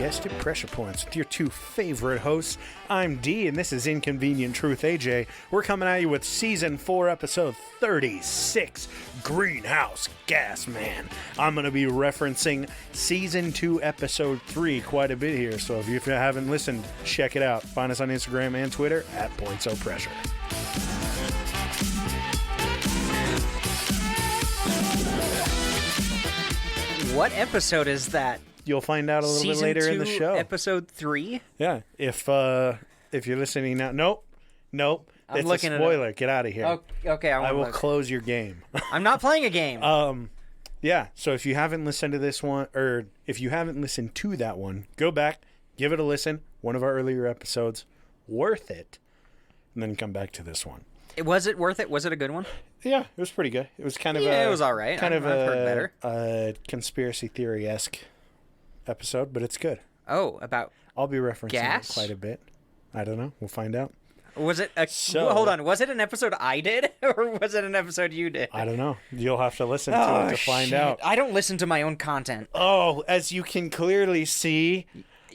guessed it, Pressure Points with your two favorite hosts. I'm D, and this is Inconvenient Truth AJ. We're coming at you with Season 4, Episode 36, Greenhouse Gasman. I'm going to be referencing Season 2, Episode 3 quite a bit here, so if you haven't listened, check it out. Find us on Instagram and Twitter at PointSoPressure. What episode is that? You'll find out a little bit later in the show. Episode 3? Yeah. If you're listening now, nope. I'm it's a spoiler. Get out of here. Okay, I will close your game. I'm not playing a game. Yeah. So if you haven't listened to this one, or if you haven't listened to that one, go back, give it a listen. One of our earlier episodes, worth it, and then come back to this one. Was it worth it? Was it a good one? Yeah, it was pretty good. It was kind of it was all right. I've heard better. A conspiracy theory-esque episode, but it's good. Oh, about I'll be referencing gas? it quite a bit. I don't know. We'll find out. Was it hold on. Was it an episode I did, or was it an episode you did? I don't know. You'll have to listen to it to find out. I don't listen to my own content. Oh, as you can clearly see,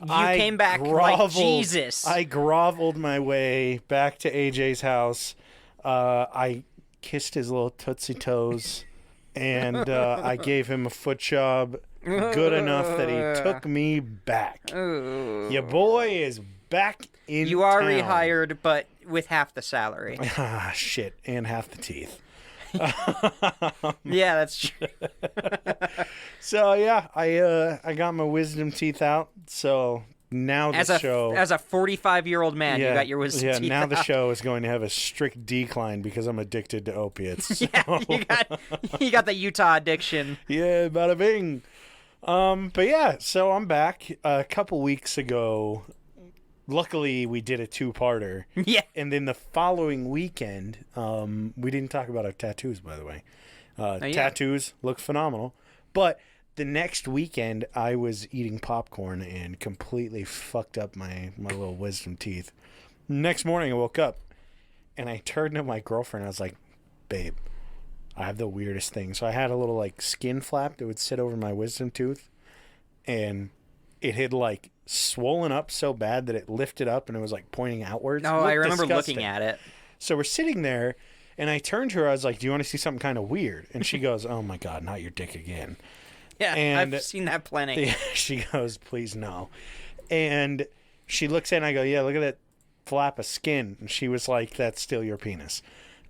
I came back like Jesus. I groveled my way back to AJ's house. I kissed his little tootsie toes, and I gave him a foot job good enough that he took me back. Your boy is back in You are town. rehired, but with half the salary. Ah, shit, and half the teeth. Yeah, that's true. So, yeah, I got my wisdom teeth out, so... Now the show... As a 45-year-old man, you got your wisdom teeth now out. the show is going to have a strict decline because I'm addicted to opiates. Yeah, you got the Utah addiction. Yeah, bada bing. But yeah, so I'm back. A couple weeks ago, luckily we did a two-parter. Yeah. And then the following weekend, we didn't talk about our tattoos, by the way. Tattoos look phenomenal. But... the next weekend, I was eating popcorn and completely fucked up my little wisdom teeth. Next morning, I woke up, and I turned to my girlfriend. I was like, babe, I have the weirdest thing. So I had a little, like, skin flap that would sit over my wisdom tooth, and it had, like, swollen up so bad that it lifted up, and it was, like, pointing outwards. No, I remember disgusting. looking at it. So we're sitting there, and I turned to her. I was like, do you want to see something kind of weird? And she goes, oh, my God, not your dick again. Yeah, and I've seen that plenty. She goes, please no. And she looks in, I go, yeah, look at that flap of skin. And she was like, that's still your penis.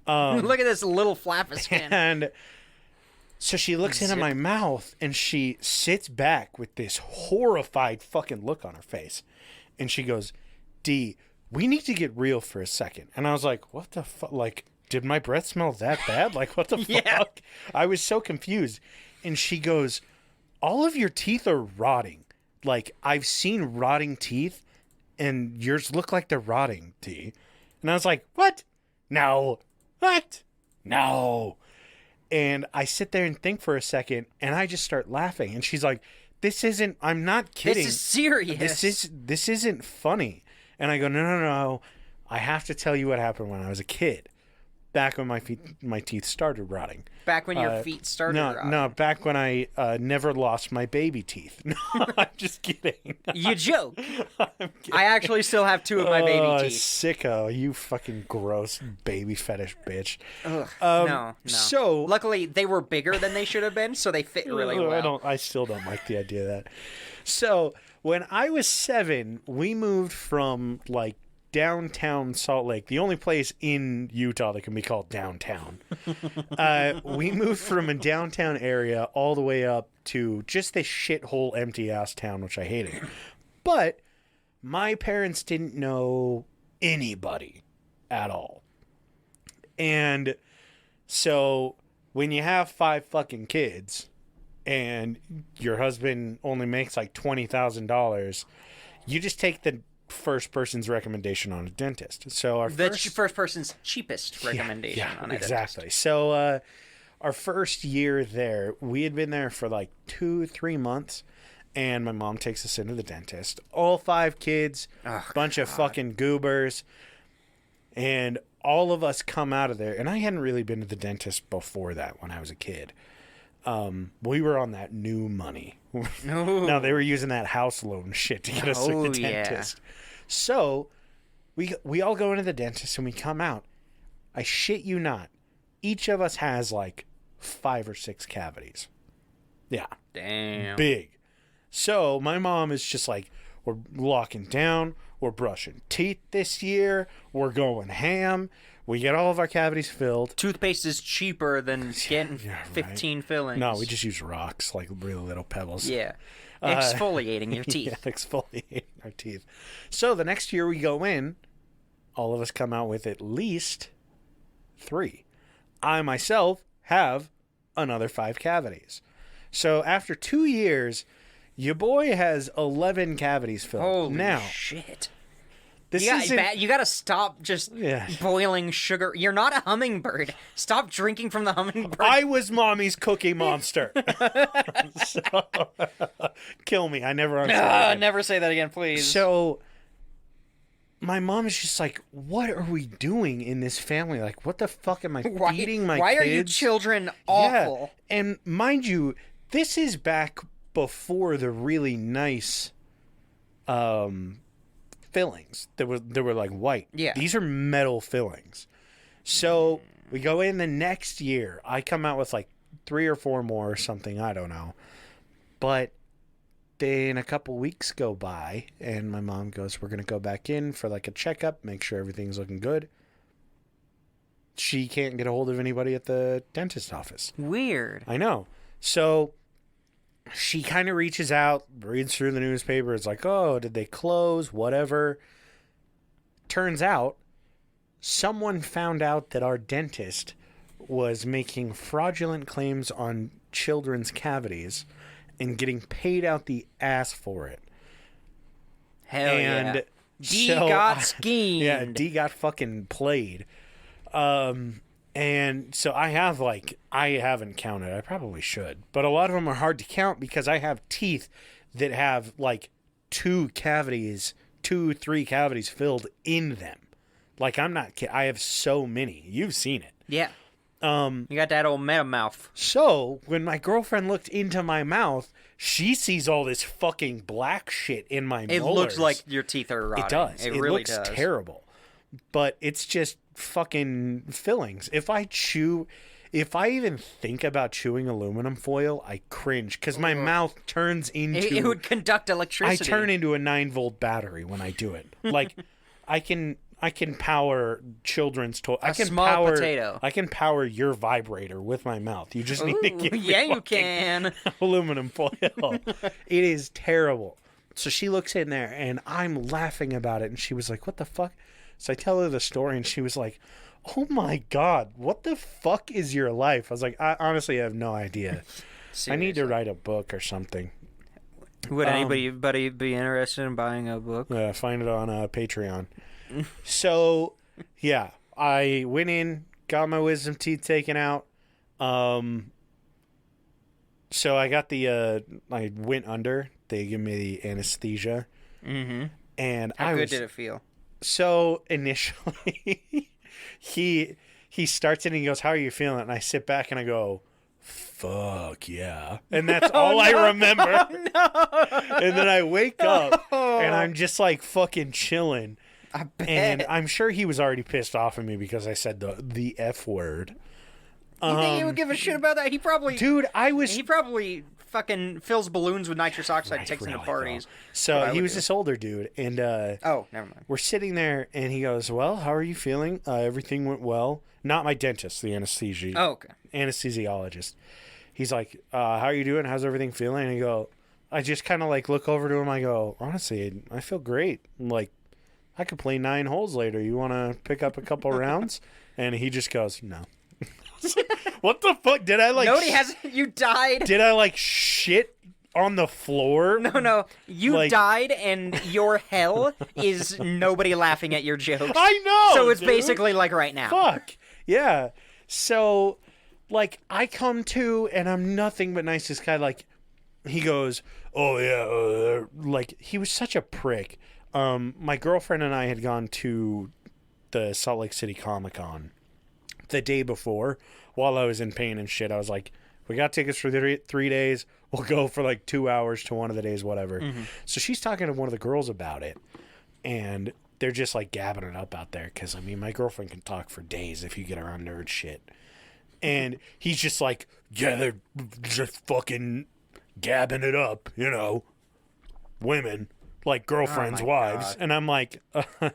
Look at this little flap of skin. And so she looks into my mouth, and she sits back with this horrified fucking look on her face. And she goes, D, we need to get real for a second. And I was like, what the fuck? Like, did my breath smell that bad? Like, what the fuck? I was so confused. And she goes... all of your teeth are rotting. Like, I've seen rotting teeth, and yours look like they're rotting, D. And I was like, what? No. What? No. And I sit there and think for a second, and I just start laughing. And she's like, this isn't, I'm not kidding. This is serious. This isn't funny. And I go, no. I have to tell you what happened when I was a kid. Back when my teeth started rotting. Back when your feet started rotting. No, back when I never lost my baby teeth. No, I'm just kidding. You joke. I actually still have two of my baby teeth. Sicko, you fucking gross baby fetish bitch. Ugh, no. So luckily, they were bigger than they should have been, so they fit really well. I still don't like the idea of that. So when I was 7, we moved from like downtown Salt Lake, the only place in Utah that can be called downtown. We moved from a downtown area all the way up to just this shithole empty ass town, which I hated. But my parents didn't know anybody at all. And so when you have 5 fucking kids and your husband only makes like $20,000, you just take the first person's recommendation on a dentist. So our first person's cheapest recommendation on a exactly. dentist. So our first year there, we had been there for like 2-3 months, and my mom takes us into the dentist. All 5 kids, bunch of fucking goobers, and all of us come out of there. And I hadn't really been to the dentist before that when I was a kid. We were on that new money. No. No, they were using that house loan shit to get us through the dentist. So we all go into the dentist and we come out. I shit you not. Each of us has like 5 or 6 cavities. Yeah. Damn. Big. So my mom is just like, we're locking down. We're brushing teeth this year. We're going ham. We get all of our cavities filled. Toothpaste is cheaper than getting 15 fillings. No, we just use rocks, like really little pebbles. Yeah. Exfoliating your teeth. Yeah, exfoliating our teeth. So the next year we go in, all of us come out with at least 3. I myself have another 5 cavities. So after 2 years, your boy has 11 cavities filled. Holy now, shit. You gotta stop just boiling sugar. You're not a hummingbird. Stop drinking from the hummingbird. I was mommy's cookie monster. So, kill me. I never understood. Never say that again, please. So my mom is just like, what are we doing in this family? Like, what the fuck am I feeding my kids? Why are you children awful? Yeah. And mind you, this is back before the really nice fillings that were like white. Yeah. These are metal fillings. So we go in the next year. I come out with like 3 or 4 more or something. I don't know. But then a couple weeks go by and my mom goes, we're going to go back in for like a checkup, make sure everything's looking good. She can't get a hold of anybody at the dentist office. Weird. I know. So she kind of reaches out, reads through the newspaper. It's like, oh, did they close? Whatever. Turns out someone found out that our dentist was making fraudulent claims on children's cavities and getting paid out the ass for it. Hell and yeah. D got schemed. Yeah, D got fucking played. And so I haven't counted. I probably should. But a lot of them are hard to count because I have teeth that have like 3 cavities filled in them. Like, I'm not kidding. I have so many. You've seen it. Yeah. You got that old meta mouth. So when my girlfriend looked into my mouth, she sees all this fucking black shit in my molars. It looks like your teeth are rotting. It does. It really looks does. Terrible. But it's just fucking fillings. If I even think about chewing aluminum foil, I cringe because my mouth turns into... It would conduct electricity. I turn into a 9-volt battery when I do it. Like, I can power children's toys. I can small power potato. I can power your vibrator with my mouth. You just need to give me you can. aluminum foil. It is terrible. So she looks in there and I'm laughing about it and she was like, what the fuck? So I tell her the story and she was like, oh my God, what the fuck is your life? I was like, I honestly have no idea. I need to write a book or something. Would anybody be interested in buying a book? Find it on Patreon. So, yeah, I went in, got my wisdom teeth taken out. So I got I went under. They give me the anesthesia. Mm-hmm. And How good did it feel? So initially, he starts it and he goes, how are you feeling? And I sit back and I go, fuck yeah. And that's all I remember. No. And then I wake up and I'm just like fucking chilling. I bet. And I'm sure he was already pissed off at me because I said the F word. You think he would give a shit about that? He probably... Dude, He probably fucking fills balloons with nitrous oxide, takes them to parties. Though. So he was this older dude, and oh, never mind. We're sitting there, and he goes, "Well, how are you feeling? Everything went well." Not my dentist, the anesthesiologist. He's like, "How are you doing? How's everything feeling?" And I just kind of like look over to him. I go, "Honestly, I feel great. Like, I could play 9 holes later. You want to pick up a couple rounds?" And he just goes, "No." What the fuck? Did I like... No, he hasn't. You died. Did I like shit on the floor? No. You died and your hell is nobody laughing at your jokes. I know, so it's basically like right now. Fuck. Yeah. So, like, I come to and I'm nothing but nice. This guy, like, he goes, oh, yeah. Like, he was such a prick. My girlfriend and I had gone to the Salt Lake City Comic-Con the day before while I was in pain and shit. I was like, We got tickets for 3 days. We'll go for like 2 hours to one of the days, whatever. So she's talking to one of the girls about it, and they're just like gabbing it up out there. Because, I mean, my girlfriend can talk for days if you get her on nerd shit. And he's just like, yeah, they're just fucking gabbing it up, you know, women, like girlfriends, wives. God. And I'm like, what?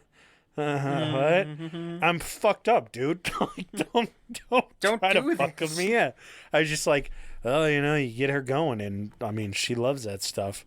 I'm fucked up, dude. don't try to fuck with me. Yeah. I was just like, oh, you know, you get her going. And, I mean, she loves that stuff.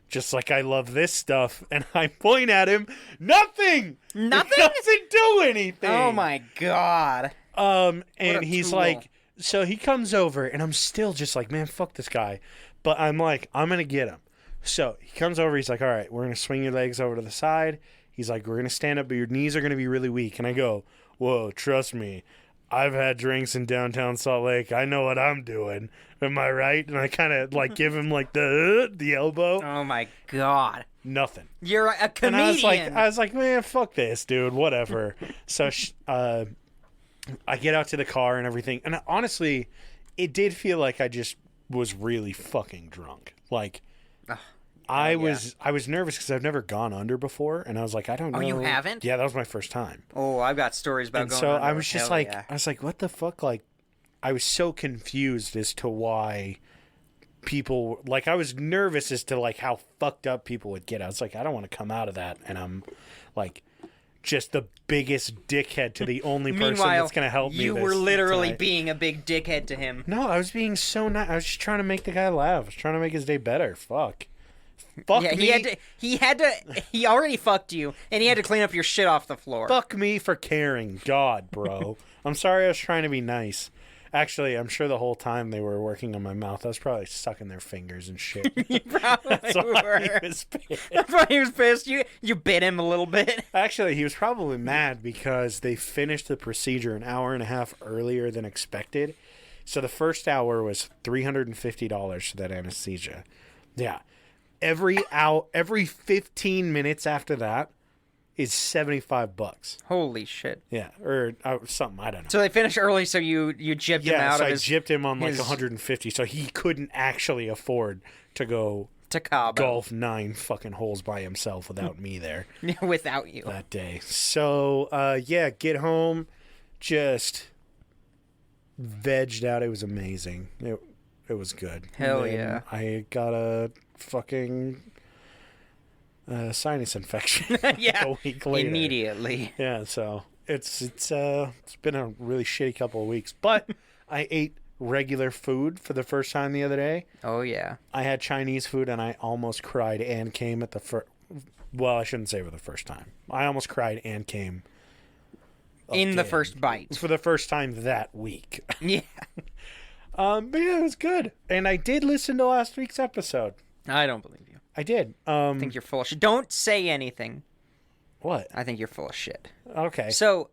Just like I love this stuff. And I point at him, nothing! Nothing? It doesn't do anything. Oh, my God. And he's tool. Like, so he comes over, and I'm still just like, man, fuck this guy. But I'm like, I'm going to get him. So he comes over, he's like, all right, we're going to swing your legs over to the side. He's like, we're going to stand up, but your knees are going to be really weak. And I go, whoa, trust me. I've had drinks in downtown Salt Lake. I know what I'm doing. Am I right? And I kind of like give him like the elbow. Oh, my God. Nothing. You're a comedian. And I was like, man, fuck this, dude. Whatever. So I get out to the car and everything. And honestly, it did feel like I just was really fucking drunk. Like, I was nervous because I've never gone under before. And I was like, I don't know. Oh, you haven't? Yeah, that was my first time. Oh, I've got stories about going so under. I was just like, I was like, what the fuck? Like, I was so confused as to why people, like, I was nervous as to, like, how fucked up people would get. I was like, I don't want to come out of that. And I'm, like, just the biggest dickhead to the only person that's going to help me. You were literally being a big dickhead to him. No, I was being so nice. I was just trying to make the guy laugh. I was trying to make his day better. Fuck me. He already fucked you, and he had to clean up your shit off the floor. Fuck me for caring. God, bro. I'm sorry I was trying to be nice. Actually, I'm sure the whole time they were working on my mouth, I was probably sucking their fingers and shit. You probably were. He was pissed. That's why he was pissed. You bit him a little bit. Actually, he was probably mad because they finished the procedure an hour and a half earlier than expected. So the first hour was $350 for that anesthesia. Yeah. Every 15 minutes after that is $75. Holy shit. Yeah, or something, I don't know. So they finished early, so you gypped him out of his... Yeah, so I gypped him on like 150, so he couldn't actually afford to go to Cabo. Golf 9 fucking holes by himself without me there. Without you. That day. So, yeah, get home, just vegged out. It was amazing. It was good. Hell yeah. I got a fucking... sinus infection. Yeah, a week later. Immediately. Yeah, so it's been a really shitty couple of weeks, but I ate regular food for the first time the other day. Oh yeah, I had Chinese food and I almost cried and came at the first. Well, I shouldn't say for the first time. I almost cried and came in the first bite for the first time that week. Yeah. But yeah, it was good, and I did listen to last week's episode. I don't believe you. I did. I think you're full of shit. Don't say anything. What? I think you're full of shit. Okay. So,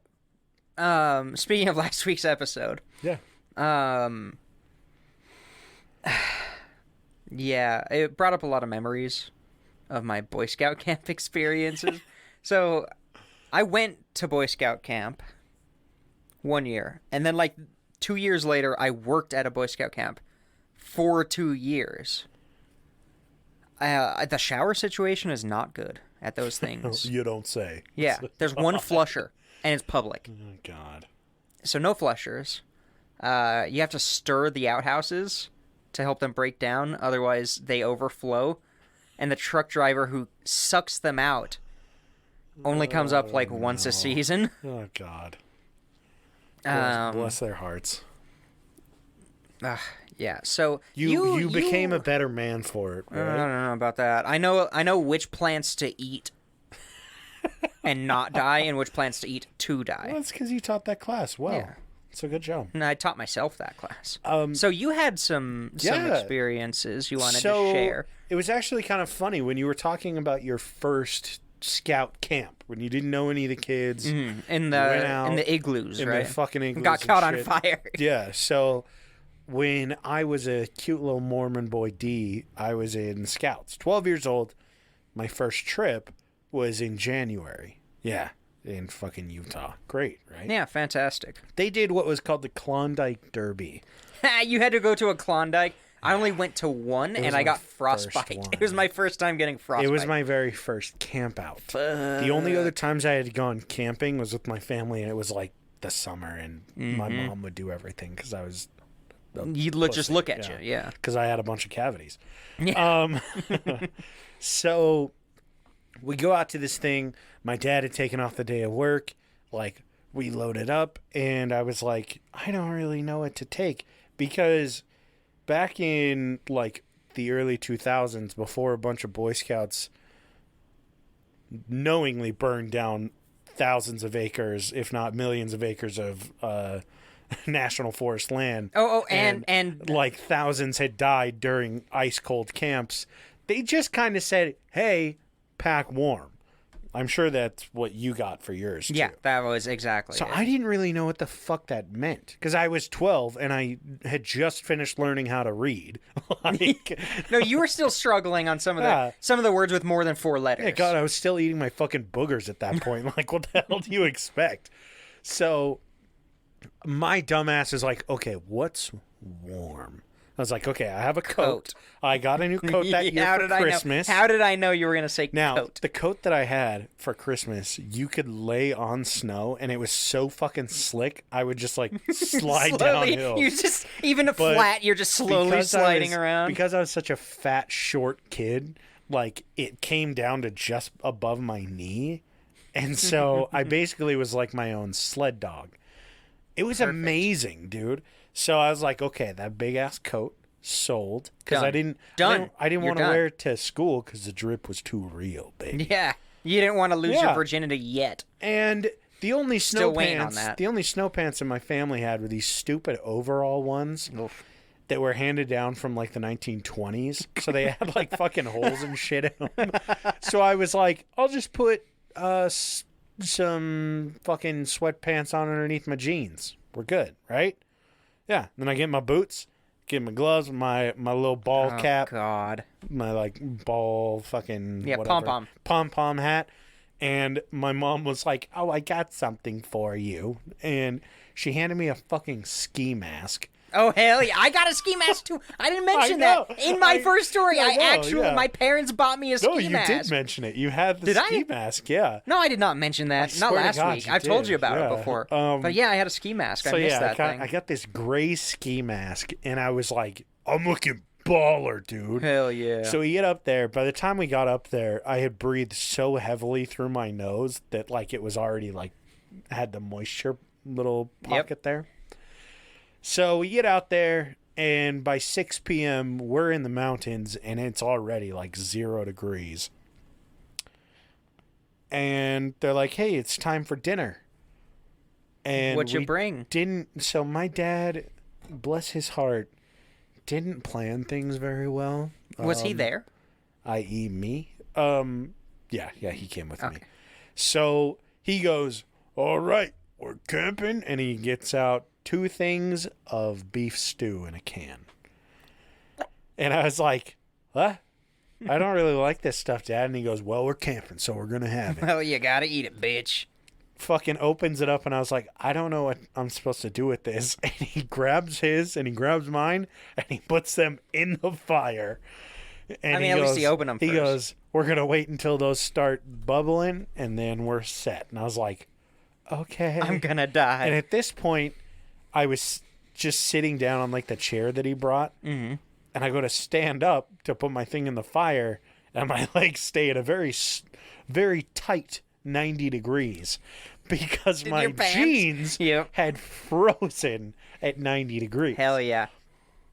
speaking of last week's episode. Yeah. Yeah, it brought up a lot of memories of my Boy Scout camp experiences. So, I went to Boy Scout camp 1 year, and then like 2 years later, I worked at a Boy Scout camp for 2 years. The shower situation is not good at those things. You don't say. Yeah, there's one flusher, and it's public. Oh, God. So no flushers. You have to stir the outhouses to help them break down, otherwise they overflow. And the truck driver who sucks them out only comes up like once a season. Oh, God. Bless their hearts. Yeah, so you became a better man for it, right? I don't know about that. I know which plants to eat and not die, and which plants to eat to die. Well, that's because you taught that class well. Yeah. It's a good job. And I taught myself that class. So you had some experiences you wanted to share. It was actually kind of funny when you were talking about your first scout camp, when you didn't know any of the kids. Mm-hmm. In the igloos, right? In the fucking igloos. Got caught on fire. Yeah, so... When I was a cute little Mormon boy D, I was in Scouts. 12 years old. My first trip was in January. Yeah. in fucking Utah. Great, right? Yeah, fantastic. They did what was called the Klondike Derby. You had to go to a Klondike. I only went to one, and I got frostbite. one. It was my first time getting frostbite. It was my very first camp out. The only other times I had gone camping was with my family, and it was like the summer, and my mom would do everything because I was You'd just look at you, yeah. Because I had a bunch of cavities. Yeah. So we go out to this thing. My dad had taken off the day of work. Like, we loaded up, and I was like, I don't really know what to take. Because back in, like, the early 2000s, before a bunch of Boy Scouts knowingly burned down thousands of acres, if not millions of acres of national forest land. And like thousands had died during ice cold camps. They just kind of said, "Hey, pack warm." I'm sure that's what you got for yours too. yeah, that was exactly So it. I didn't really know what the fuck that meant because I was 12 and I had just finished learning how to read. Like, No, you were still struggling on some of the words with more than 4 letters. yeah, God, I was still eating my fucking boogers at that point. Like, what the hell do you expect? So my dumbass is like, okay, what's warm? I was like, okay, I have a coat. I got a new coat that year for Christmas. How did I know you were going to say Now, coat? the coat that I had for Christmas, you could lay on snow, and it was so fucking slick, I would just, like, slide downhill. You just, even flat, you're just slowly sliding around. Because I was such a fat, short kid, like, it came down to just above my knee, and so I basically was like my own sled dog. It was amazing, dude. So I was like, okay, that big ass coat sold because I didn't want to wear it to school because the drip was too real, baby. Yeah, you didn't want to lose your virginity yet. And the only snow waiting on pants, that. the only snow pants in my family had were these stupid overall ones that were handed down from like the 1920s. So they had like fucking holes and shit in them. So I was like, I'll just put some fucking sweatpants on underneath my jeans. We're good, right? Yeah. Then I get my boots, get my gloves, my little ball cap. God. My like ball fucking pom-pom. Pom-pom hat. And my mom was like, oh, I got something for you. And she handed me a fucking ski mask. Oh, hell yeah. I got a ski mask, too. I didn't mention that. In my first story, my parents bought me a ski mask. No, you did mention it. You had the ski mask, yeah. No, I did not mention that. Not last week. I've told you about it before. But yeah, I had a ski mask. I missed that thing. I got this gray ski mask, and I was like, I'm looking baller, dude. Hell yeah. So we get up there. By the time we got up there, I had breathed so heavily through my nose that like it was already like had the moisture little pocket there. So we get out there, and by 6 p.m., we're in the mountains, and it's already like 0 degrees. And they're like, hey, it's time for dinner. And what'd you bring? So my dad, bless his heart, didn't plan things very well. Was he there? I.e. me. Yeah, he came with me. So he goes, all right, we're camping, and he gets out 2 things of beef stew in a can. And I was like, what? I don't really like this stuff, Dad. And he goes, well, we're camping, so we're going to have it. Well, you got to eat it, bitch. Fucking opens it up, and I was like, I don't know what I'm supposed to do with this. And he grabs his, and he grabs mine, and he puts them in the fire. And at least he opened them first. He goes, we're going to wait until those start bubbling, and then we're set. And I was like, okay. I'm going to die. And at this point, I was just sitting down on like the chair that he brought, and I go to stand up to put my thing in the fire, and my legs stay at a very, very tight 90 degrees because my jeans had frozen at 90 degrees. Hell yeah.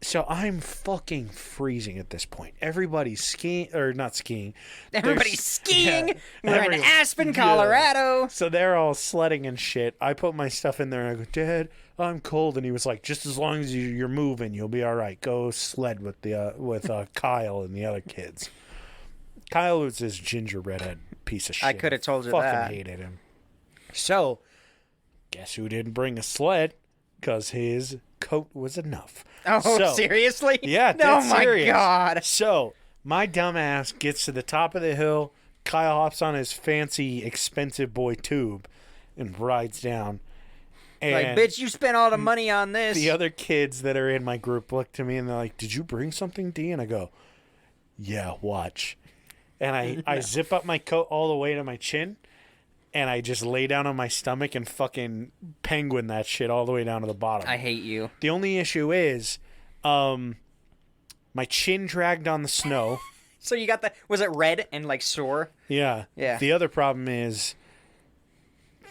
So I'm fucking freezing at this point. Everybody's skiing, or not skiing. Everybody's skiing. We're in Aspen, Colorado. Yeah. So they're all sledding and shit. I put my stuff in there and I go, Dad, I'm cold. And he was like, just as long as you're moving, you'll be all right. Go sled with Kyle and the other kids. Kyle was this ginger redhead piece of shit. I could have told you fucking that. Hated him. So, guess who didn't bring a sled? Because his coat was enough. Oh, seriously? Yeah, oh my serious. God. So, my dumbass gets to the top of the hill. Kyle hops on his fancy, expensive boy tube. and rides down. And like, bitch, you spent all the money on this. the other kids that are in my group look to me and they're like, did you bring something, D? And I go, yeah, watch. And I zip up my coat all the way to my chin, and I just lay down on my stomach and fucking penguin that shit all the way down to the bottom. I hate you. The only issue is my chin dragged on the snow. So you got was it red and like sore? Yeah. Yeah. The other problem is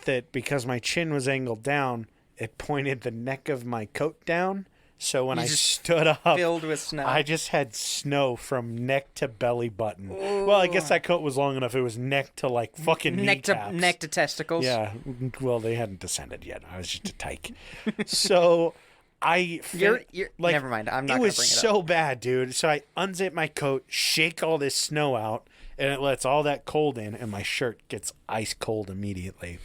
that because my chin was angled down, it pointed the neck of my coat down. So when I stood up, filled with snow. I just had snow from neck to belly button. Ooh. Well, I guess that coat was long enough. It was neck to like fucking kneecaps. Neck to testicles. Yeah. Well, they hadn't descended yet. I was just a tyke. So you're like, never mind. I'm not. It gonna was bring it so up. bad, dude. So I unzip my coat, shake all this snow out, and it lets all that cold in, and my shirt gets ice cold immediately.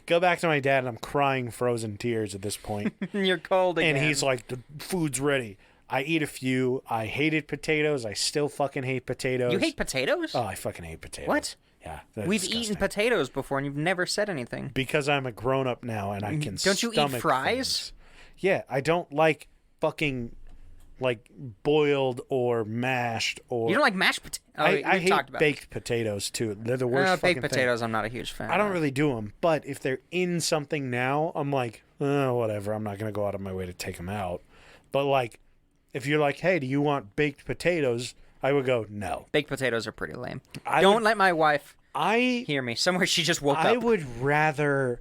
Go back to my dad, and I'm crying frozen tears at this point. You're cold again. And he's like, the food's ready. I eat a few. I hated potatoes. I still fucking hate potatoes. You hate potatoes? Oh, I fucking hate potatoes. What? Yeah. We've disgusting. eaten potatoes before, and you've never said anything. Because I'm a grown-up now, and I can Don't you eat stomach fries? things. Yeah, I don't like fucking like boiled or mashed or. You don't like mashed potatoes? Oh, I hate baked potatoes too. They're the worst. Baked fucking potatoes, thing. I'm not a huge fan. I don't really do them, but if they're in something now, I'm like, whatever. I'm not gonna go out of my way to take them out. But like, if you're like, hey, do you want baked potatoes? I would go no. Baked potatoes are pretty lame. Don't let my wife hear me. Somewhere she just woke up. I would rather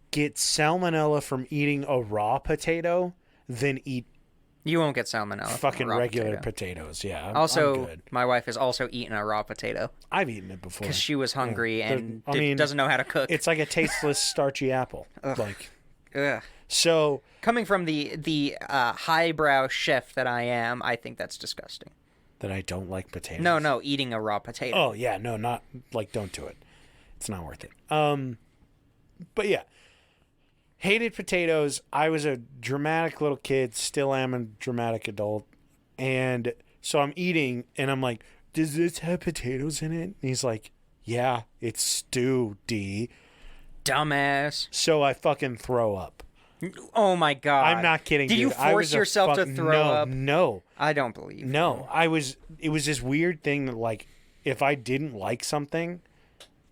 get salmonella from eating a raw potato than eat. You won't get salmonella. Fucking regular potatoes, yeah. Also, I'm good. My wife has also eaten a raw potato. I've eaten it before. Because she was hungry and mean, doesn't know how to cook. It's like a tasteless, starchy apple. Like, ugh. So coming from the highbrow chef that I am, I think that's disgusting. That I don't like potatoes. No, eating a raw potato. Oh yeah, no, not like don't do it. It's not worth it. But yeah. Hated potatoes. I was a dramatic little kid, still am a dramatic adult. And so I'm eating, and I'm like, does this have potatoes in it? And he's like, yeah, it's stew, D. Dumbass. So I fucking throw up. Oh, my God. I'm not kidding, Did dude. you force yourself to throw up? No. I don't believe No. It was this weird thing that, like, if I didn't like something,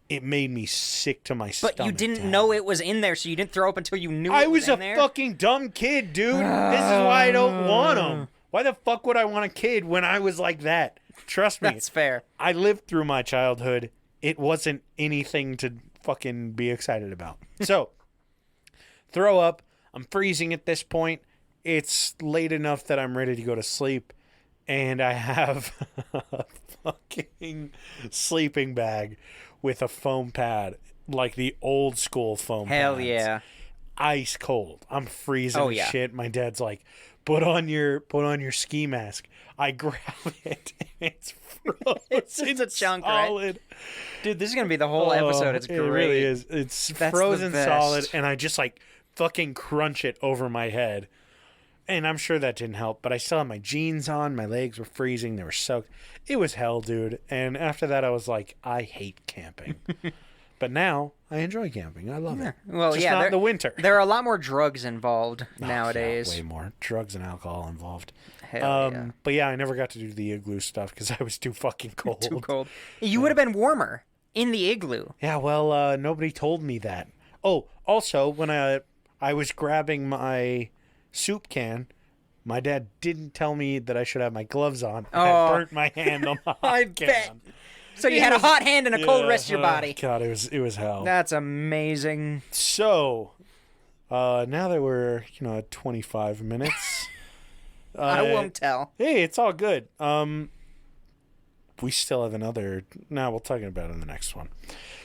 it made me sick to my stomach. But you didn't know it was in there, so you didn't throw up until you knew it was in there? I was a fucking dumb kid, dude. This is why I don't want them. Why the fuck would I want a kid when I was like that? Trust me. That's fair. I lived through my childhood. It wasn't anything to fucking be excited about. So, throw up. I'm freezing at this point. It's late enough that I'm ready to go to sleep. And I have a fucking sleeping bag with a foam pad, like the old school foam pads. Hell yeah. Ice cold. I'm freezing shit. My dad's like, put on your ski mask. I grab it and it's frozen. It's just a chunk, solid. Right? Dude, this is going to be the whole episode. It's great. It really is. It's frozen solid, and I just like fucking crunch it over my head. And I'm sure that didn't help, but I still had my jeans on. My legs were freezing. They were soaked. It was hell, dude. And after that, I was like, I hate camping. But now, I enjoy camping. I love it. Well, just not in the winter. There are a lot more drugs involved nowadays. Yeah, way more. Drugs and alcohol involved. Hell yeah. But yeah, I never got to do the igloo stuff because I was too fucking cold. Too cold. You would have been warmer in the igloo. Yeah, well, nobody told me that. Oh, also, when I was grabbing my soup can, my dad didn't tell me that I should have my gloves on. I burnt my hand on the hot I can. bet. So you had a hot hand and a cold rest of your body. God, it was hell. That's amazing. So, now that we're at 25 minutes, I won't tell. Hey, it's all good. We still have another. Nah, we'll talk about it in the next one.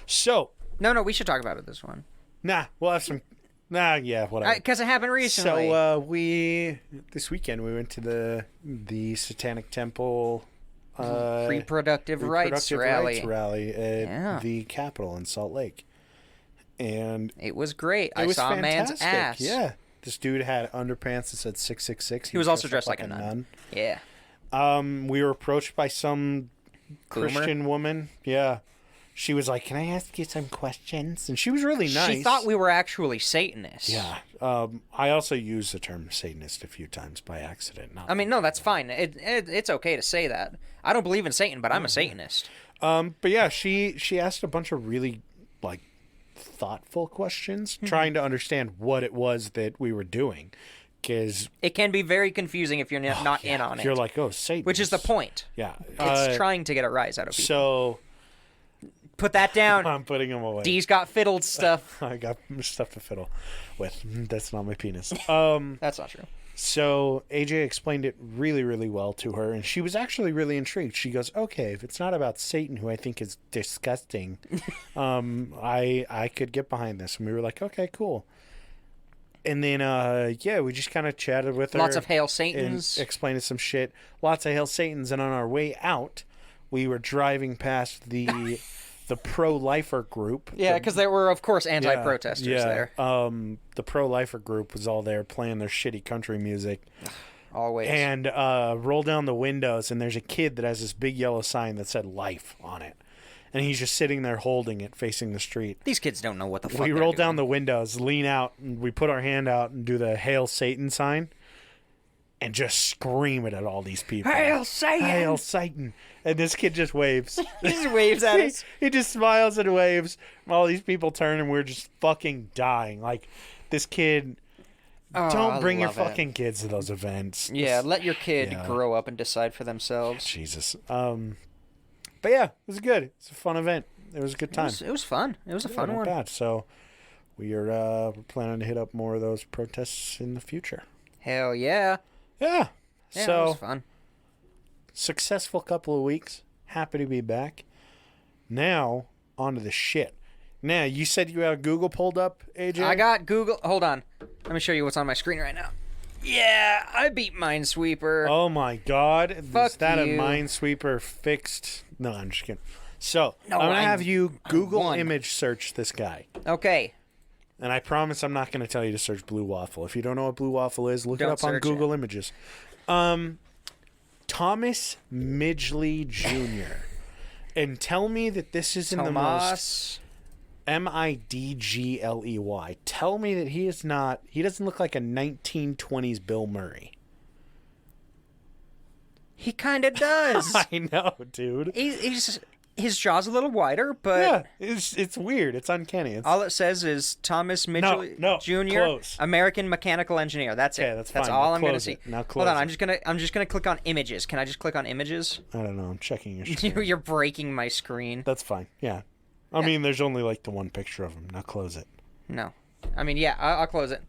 So. No, we should talk about it this one. Nah, we'll have some. Nah, yeah, whatever. Because it happened recently. So this weekend we went to the Satanic Temple reproductive rights rally at the Capitol in Salt Lake, and it was great. I was saw fantastic. A man's ass. Yeah, this dude had underpants that said 666. He was also dressed like a nun. Yeah. We were approached by some Christian woman. Yeah. she was like, "Can I ask you some questions?" And she was really nice. She thought we were actually Satanists. Yeah. I also used the term Satanist a few times by accident. I mean, no, that's fine. It's okay to say that. I don't believe in Satan, but I'm a Satanist. But yeah, she asked a bunch of really like thoughtful questions, trying to understand what it was that we were doing, because it can be very confusing if you're not in on it. You're like, oh, Satan, which is the point. Yeah, it's trying to get a rise out of people. So put that down. I'm putting them away. D's got fiddled stuff. I got stuff to fiddle with. That's not my penis. That's not true. So AJ explained it really, really well to her, and she was actually really intrigued. She goes, "Okay, if it's not about Satan, who I think is disgusting, I could get behind this." And we were like, "Okay, cool." And then, we just kind of chatted with her. Lots of Hail Satans. And explained some shit. Lots of Hail Satans. And on our way out, we were driving past the pro-lifer group. Yeah, because there were, of course, anti-protesters there. The pro-lifer group was all there playing their shitty country music. Always. And roll down the windows, and there's a kid that has this big yellow sign that said "Life" on it. And he's just sitting there holding it, facing the street. These kids don't know what the fuck we roll down the windows, lean out, and we put our hand out and do the Hail Satan sign. And just scream it at all these people. Hail Satan! Hail Satan! And this kid just waves. He just waves at us. He just smiles and waves. All these people turn and we're just fucking dying. Like, this kid... don't bring your fucking kids to those events. Yeah, let your kid grow up and decide for themselves. Jesus. But yeah, it was good. It's a fun event. It was a good time. It was fun. It was a fun one. Bad. So we're planning to hit up more of those protests in the future. Hell yeah. Yeah. So it was fun. Successful couple of weeks. Happy to be back. Now, on to the shit. Now, you said you had Google pulled up, AJ? I got Google. Hold on. Let me show you what's on my screen right now. Yeah, I beat Minesweeper. Oh my god. Fuck Is that you. a Minesweeper fixed? No, I'm just kidding. So, I'm going to have you Google image search this guy. Okay. And I promise I'm not going to tell you to search Blue Waffle. If you don't know what Blue Waffle is, look it up on Google Images. Thomas Midgley Jr. And tell me that this isn't the most... Midgley. Tell me that he is not... He doesn't look like a 1920s Bill Murray. He kind of does. I know, dude. His jaw's a little wider, but... Yeah, it's weird. It's uncanny. All it says is Thomas Midgley Jr., close. American mechanical engineer. That's it. Okay, that's fine. all I'm going to see. Now close Hold on, it. I'm just gonna click on images. Can I just click on images? I don't know. I'm checking your screen. You're breaking my screen. That's fine. Yeah. I mean, there's only like the one picture of him. Now close it. No. I mean, yeah, I'll close it.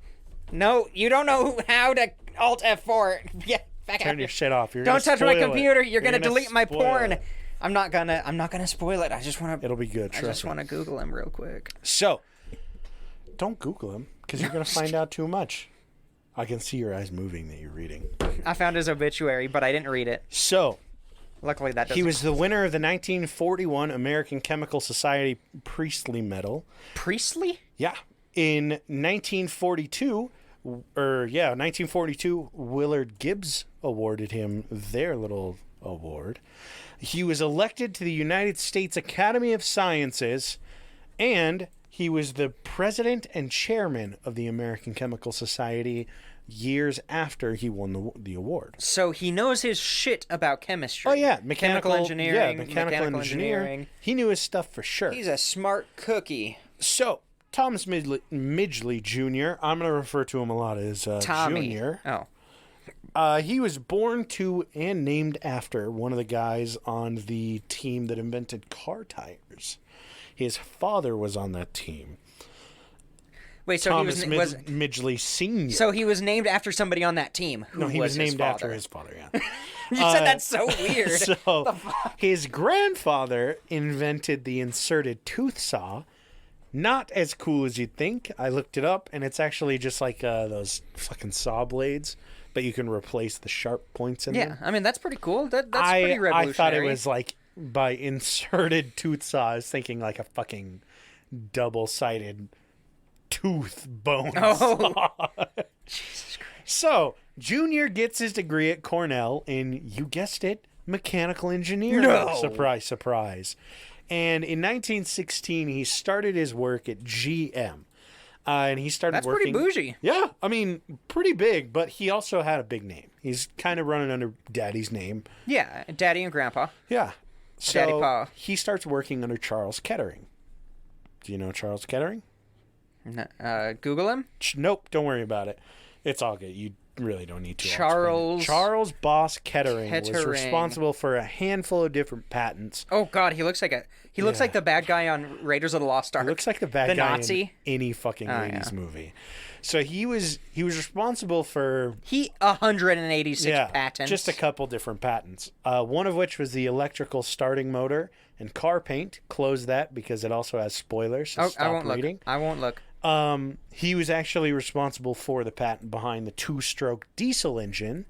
No, you don't know how to Alt F4. Yeah, back Turn your shit off. Don't touch my computer. You're gonna gonna delete my porn. it. I'm not gonna spoil it. I just want to. It'll be good. I just want to Google him real quick. So, don't Google him because you're gonna find out too much. I can see your eyes moving that you're reading. I found his obituary, but I didn't read it. So, luckily that doesn't. He was the winner of the 1941 American Chemical Society Priestley Medal. Priestley? Yeah. In 1942, Willard Gibbs awarded him their little award. He was elected to the United States Academy of Sciences, and he was the president and chairman of the American Chemical Society years after he won the award. So he knows his shit about chemistry. Oh, yeah. Mechanical engineering. Yeah, mechanical engineering. He knew his stuff for sure. He's a smart cookie. So, Thomas Midgley Jr., I'm going to refer to him a lot as Tommy. Junior. Oh. He was born to and named after one of the guys on the team that invented car tires. His father was on that team. Wait, so Thomas he was Midgley Sr. So he was named after somebody on that team. No, he was named after his father, yeah. You said that's so weird. So his grandfather invented the inserted tooth saw. Not as cool as you'd think. I looked it up, and it's actually just like those fucking saw blades, but you can replace the sharp points in them. Yeah, I mean, that's pretty cool. That's pretty revolutionary. I thought it was like by inserted tooth saw. I was thinking like a fucking double-sided tooth bone saw. Jesus Christ. So, Junior gets his degree at Cornell in, you guessed it, mechanical engineering. No. Surprise, surprise. And in 1916, he started his work at GM. And he started That's working... pretty bougie. Yeah, I mean, pretty big, but he also had a big name. He's kind of running under Daddy's name. Yeah, Daddy and Grandpa. Yeah. Daddy So Pa. he starts working under Charles Kettering. Do you know Charles Kettering? Google him. Nope, don't worry about it. It's all good. You really don't need to. Charles Boss Kettering was Kettering. responsible for a handful of different patents. Oh God, he looks like like the bad guy on Raiders of the Lost Ark. He looks like the bad the guy Nazi in any fucking 80s movie. So he was responsible for 186 patents. just a couple different patents. One of which was the electrical starting motor and car paint. Close that because it also has spoilers. So I won't reading. look. I won't look. He was actually responsible for the patent behind the 2-stroke diesel engine.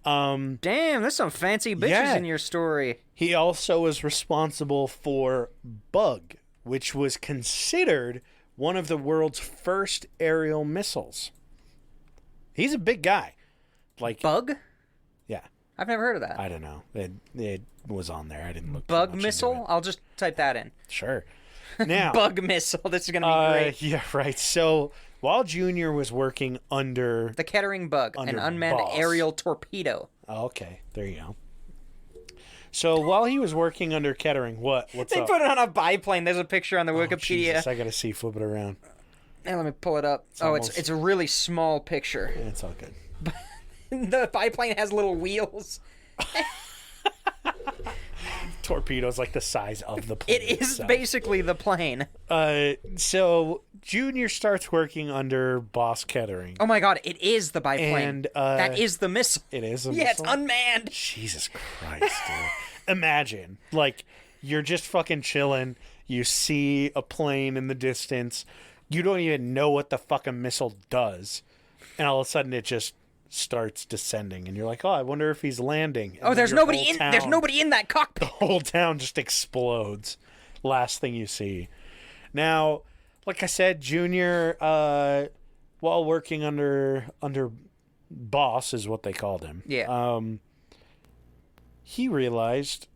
Damn, there's some fancy bitches in your story. He also was responsible for Bug, which was considered one of the world's first aerial missiles. He's a big guy. Like Bug? Yeah. I've never heard of that. I don't know. It was on there. I didn't look. Bug much missile? into it. I'll just type that in. Sure. Now, Bug missile. This is going to be great. Yeah, right. So while Junior was working under The Kettering Bug, an unmanned Boss. aerial torpedo. Oh, okay, there you go. So while he was working under Kettering, what's They up? put it on a biplane. There's a picture on the Oh, Wikipedia. Jesus, I gotta see. Flip it around. Hey, let me pull it up. It's a really small picture. Yeah, it's all good. The biplane has little wheels. Torpedoes like the size of the plane. It is itself. basically the plane. So Junior starts working under Boss Kettering. Oh my God! It is the biplane. And that is the missile. it is a Yeah, it's missile? unmanned. Jesus Christ, dude. Imagine, like, you're just fucking chilling. You see a plane in the distance. You don't even know what the fucking missile does. And all of a sudden it just starts descending. And you're like, oh, I wonder if he's landing. And Oh, then there's your nobody whole in. town- There's nobody in that cockpit. The whole town just explodes. Last thing you see. Now, like I said, Junior, while working under Boss is what they called him. Yeah. He realized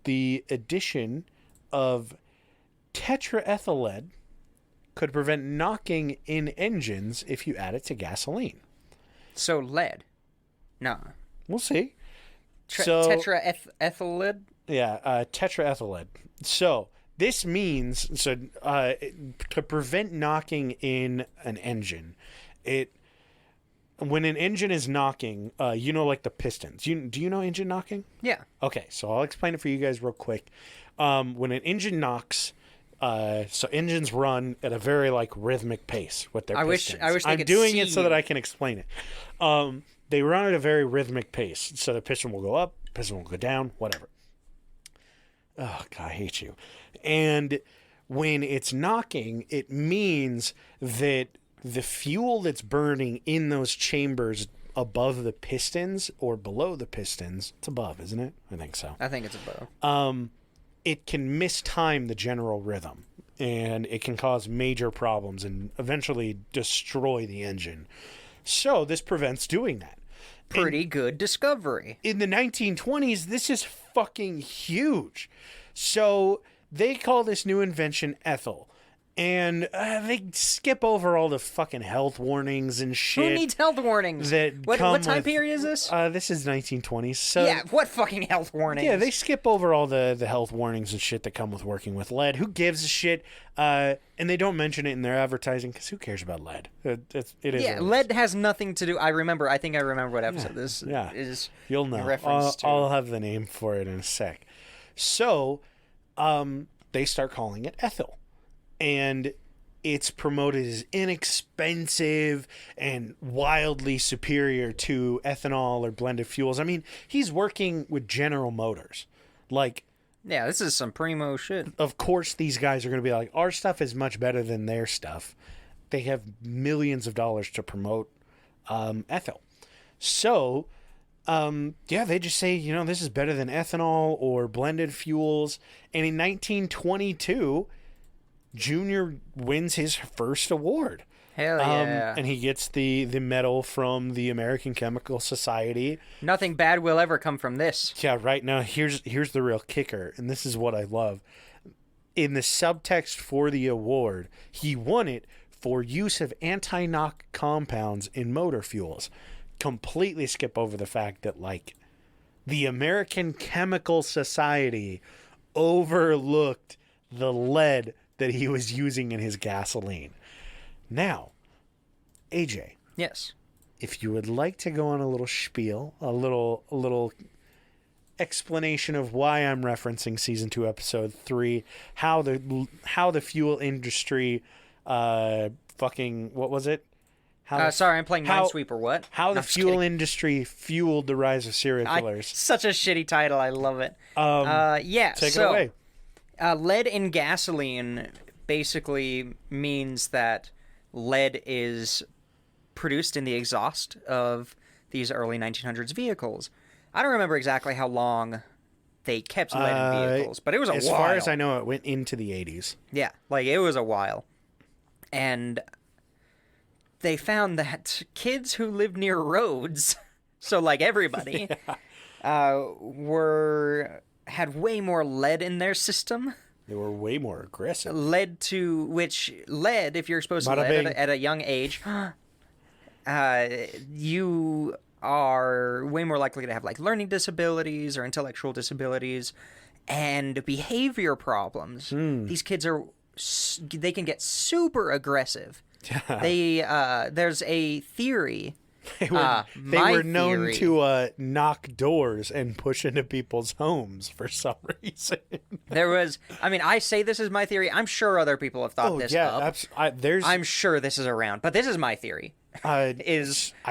the addition of tetraethyl lead could prevent knocking in engines if you add it to gasoline. So lead. No. We'll see. Tetraethyl lead. Yeah, tetraethyl lead. So this means to prevent knocking in an engine, when an engine is knocking, like the pistons. Do you know engine knocking? Yeah. Okay, so I'll explain it for you guys real quick. When an engine knocks, so engines run at a very rhythmic pace with their pistons. I wish they I'm could doing see it so that I can explain it. They run at a very rhythmic pace, so the piston will go up, piston will go down, whatever. Oh God, I hate you. And when it's knocking, it means that the fuel that's burning in those chambers above the pistons or below the pistons, it's above, isn't it? I think so. I think it's above. It can mistime the general rhythm, and it can cause major problems and eventually destroy the engine. So this prevents doing that. Pretty good discovery. In the 1920s, this is fucking huge. So they call this new invention ethyl. And they skip over all the fucking health warnings and shit. Who needs health warnings? What time period is this? This is 1920s. So yeah, what fucking health warnings? yeah, they skip over all the health warnings and shit that come with working with lead. Who gives a shit? And they don't mention it in their advertising because who cares about lead? It is. Yeah, lead has nothing to do. I think I remember what episode this is. You'll know. Reference to. I'll have the name for it in a sec. So, they start calling it ethyl. And it's promoted as inexpensive and wildly superior to ethanol or blended fuels. I mean, he's working with General Motors. Yeah, this is some primo shit. Of course, these guys are going to be like, our stuff is much better than their stuff. They have millions of dollars to promote ethyl. So, they just say, this is better than ethanol or blended fuels. And in 1922... Junior wins his first award. Hell yeah. And he gets the medal from the American Chemical Society. Nothing bad will ever come from this. Yeah, right now, here's the real kicker, and this is what I love. in the subtext for the award, he won it for use of anti-knock compounds in motor fuels. Completely skip over the fact that, like, the American Chemical Society overlooked the lead that he was using in his gasoline. Now, AJ. Yes. If you would like to go on a little spiel, a little explanation of why I'm referencing season 2, episode 3, how the fuel industry, what was it? Sorry, I'm playing Minesweeper. What? How the fuel industry fueled the rise of serial killers. Such a shitty title. I love it. Take it away. Lead in gasoline basically means that lead is produced in the exhaust of these early 1900s vehicles. I don't remember exactly how long they kept lead in vehicles, but it was a while. As far as I know, it went into the 80s. Yeah, like it was a while. And they found that kids who lived near roads, so like everybody, had way more lead in their system. They were way more aggressive. Lead, if you're exposed to lead at a young age, you are way more likely to have like learning disabilities or intellectual disabilities and behavior problems. These kids they can get super aggressive. There's a theory. They were known to knock doors and push into people's homes for some reason. I say this is my theory. I'm sure other people have thought this up. I'm sure this is around, but this is my theory. I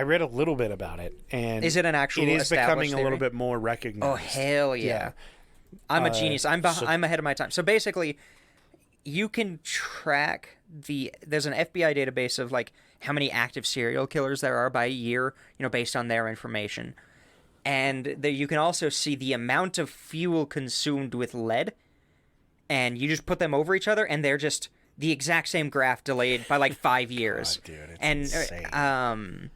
read a little bit about it, and is it an actual? It is becoming theory? A little bit more recognized. Oh hell yeah! I'm a genius. I'm ahead of my time. So basically, you can track there's an FBI database of like how many active serial killers there are by year, based on their information. And you can also see the amount of fuel consumed with lead, and you just put them over each other, and they're just the exact same graph delayed by like 5 years. God, dude, it's insane.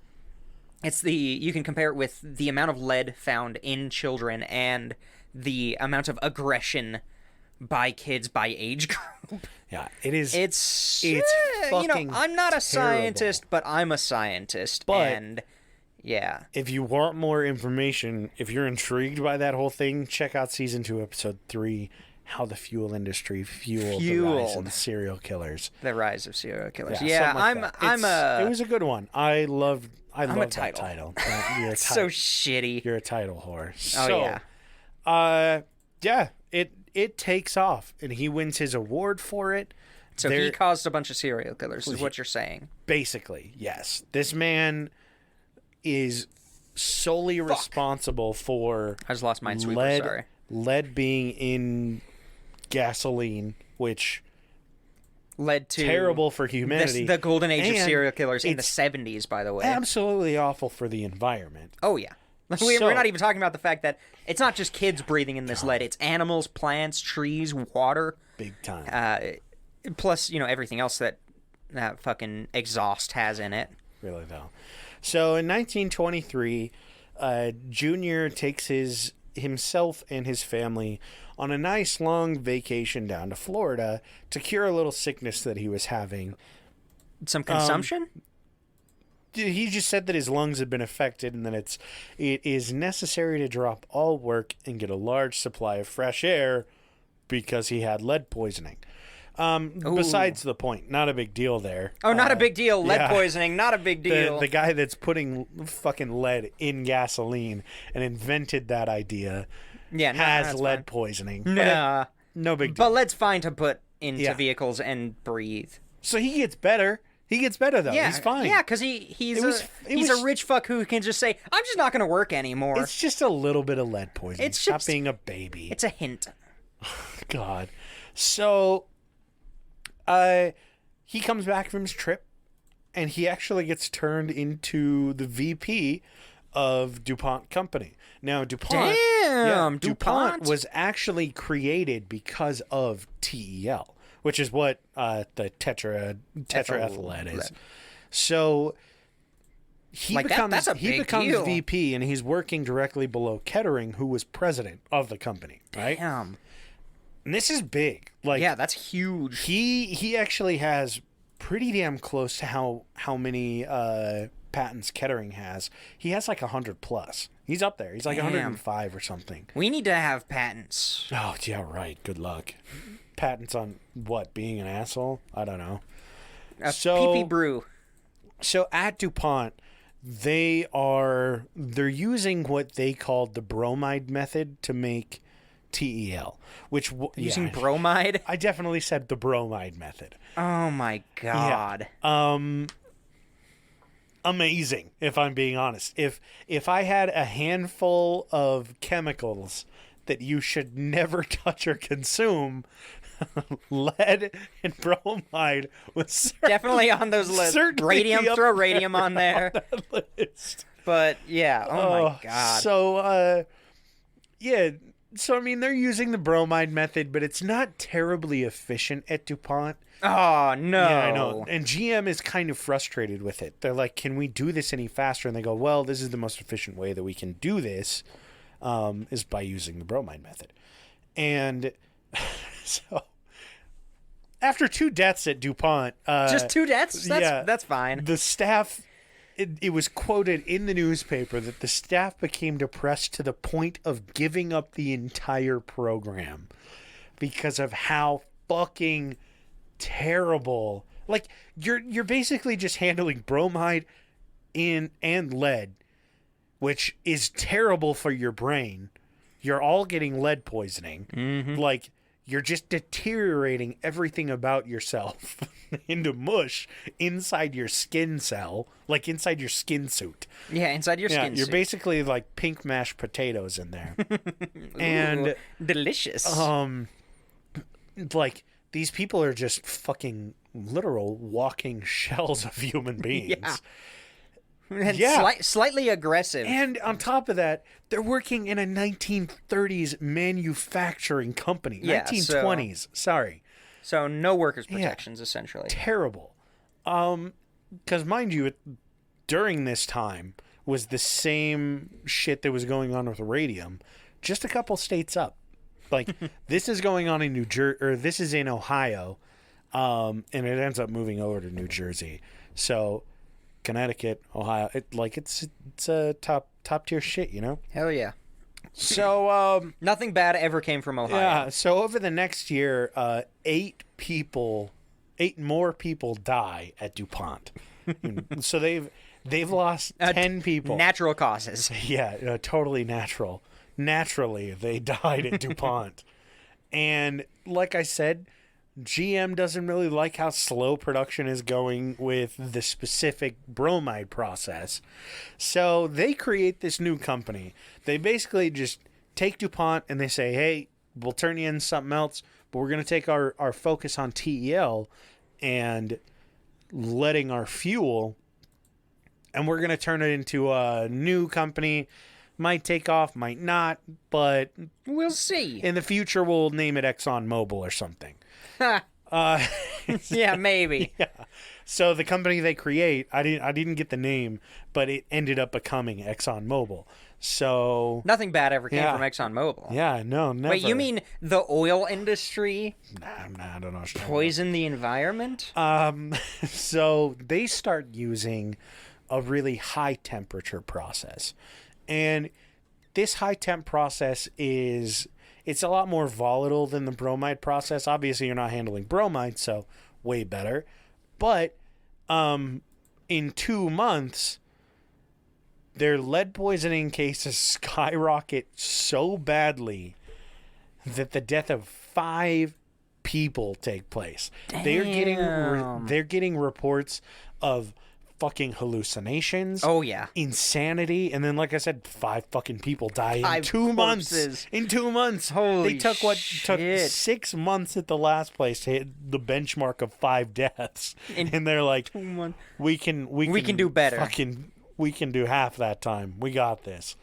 You can compare it with the amount of lead found in children and the amount of aggression by kids by age group. Yeah, it is. It's fucking I'm not a terrible. scientist, but I'm a scientist. And yeah. If you want more information, if you're intrigued by that whole thing, check out season 2, episode 3, how the fuel industry fueled the rise of serial killers. The rise of serial killers. Yeah, It was a good one. I love that title. You're so shitty. You're a title whore. It takes off, and he wins his award for it. So he caused a bunch of serial killers, is what you're saying. Basically, yes. This man is solely responsible for I just lost Minesweeper, sorry. Lead being in gasoline, which led to terrible for humanity. The golden age of serial killers in the 70s, by the way. Absolutely awful for the environment. Oh, yeah. We're not even talking about the fact that it's not just kids breathing in this lead. It's animals, plants, trees, water. Big time. Plus, everything else that fucking exhaust has in it. Really, though. So in 1923, Junior takes himself and his family on a nice long vacation down to Florida to cure a little sickness that he was having. Some consumption? He just said that his lungs had been affected and that it is necessary to drop all work and get a large supply of fresh air because he had lead poisoning. Besides the point, not a big deal there. Oh, not a big deal. Lead poisoning, not a big deal. The guy that's putting fucking lead in gasoline and invented that idea has lead poisoning. Nah. No big deal. But lead's fine to put into vehicles and breathe. So he gets better. He gets better, though. Yeah, he's fine. Yeah, because he's a rich fuck who can just say, I'm just not going to work anymore. It's just a little bit of lead poisoning. It's Stop being a baby. It's a hint. God. So, he comes back from his trip, and he actually gets turned into the VP of DuPont Company. Now, DuPont was actually created because of TEL, which is what the tetraethyl lead is. So he becomes VP, and he's working directly below Kettering, who was president of the company. Right? Damn. And this is big. Like, yeah, that's huge. He actually has pretty damn close to how many patents Kettering has. He has like 100 plus. He's up there. He's like 105 or something. We need to have patents. Oh, yeah, right. Good luck. Patents on what? Being an asshole? I don't know. Pee-pee brew. So at DuPont, they're using what they called the bromide method to make TEL, which using bromide? I definitely said the bromide method. Oh my god. Yeah. Amazing, if I'm being honest. If I had a handful of chemicals that you should never touch or consume, lead and bromide was definitely on those lists. Radium, throw radium on there. On that list. But yeah, oh my god. So yeah, so I mean they're using the bromide method, but it's not terribly efficient at DuPont. Oh no. Yeah, I know. And GM is kind of frustrated with it. They're like, "Can we do this any faster?" And they go, "Well, this is the most efficient way that we can do this, is by using the bromide method." And so after 2 deaths at DuPont, just 2 deaths? That's fine. The staff, it was quoted in the newspaper that the staff became depressed to the point of giving up the entire program because of how fucking terrible. Like, you're basically just handling bromide and lead, which is terrible for your brain. You're all getting lead poisoning. Mm-hmm. Like, you're just deteriorating everything about yourself into mush inside your skin cell, like inside your skin suit. Yeah, inside your skin You're suit. basically like pink mashed potatoes in there. And ooh, delicious. like, these people are just fucking literal walking shells of human beings. Yeah. And slightly aggressive. And on top of that, they're working in a 1930s manufacturing company. Yeah, 1920s, sorry. So no workers' protections, essentially. Terrible. Because mind you, during this time was the same shit that was going on with radium, just a couple states up. Like, this is going on in New Jersey, or this is in Ohio, and it ends up moving over to New Jersey. So Connecticut, Ohio, it's a top tier shit, you know? Hell yeah. So nothing bad ever came from Ohio. yeah, so over the next year, 8 more people die at DuPont. So they've lost 10 people. Natural causes. Yeah, totally natural. Naturally, they died at DuPont. And like I said, GM doesn't really like how slow production is going with the specific bromide process. So they create this new company. They basically just take DuPont and they say, hey, we'll turn you into something else, but we're going to take our focus on TEL and letting our fuel, and we're going to turn it into a new company. Might take off, might not, but we'll see. In the future, we'll name it ExxonMobil or something. Yeah, maybe. Yeah. So the company they create, I didn't get the name, but it ended up becoming ExxonMobil. So nothing bad ever came from ExxonMobil. Yeah, no, never. Wait, you mean the oil industry? Nah, I don't know. Poison the environment? So they start using a really high temperature process. And this high temp process it's a lot more volatile than the bromide process. Obviously, you're not handling bromide, so way better. But in 2 months, their lead poisoning cases skyrocket so badly that the death of 5 people take place. Damn. They're getting reports of fucking hallucinations. Oh yeah. Insanity. And then, like I said, 5 fucking people die in 5 2 months. corpses. In 2 months. Holy They took took shit. 6 months at the last place to hit the benchmark of 5 deaths. And they're like, 2 months. we can do better. We can do half that time. We got this.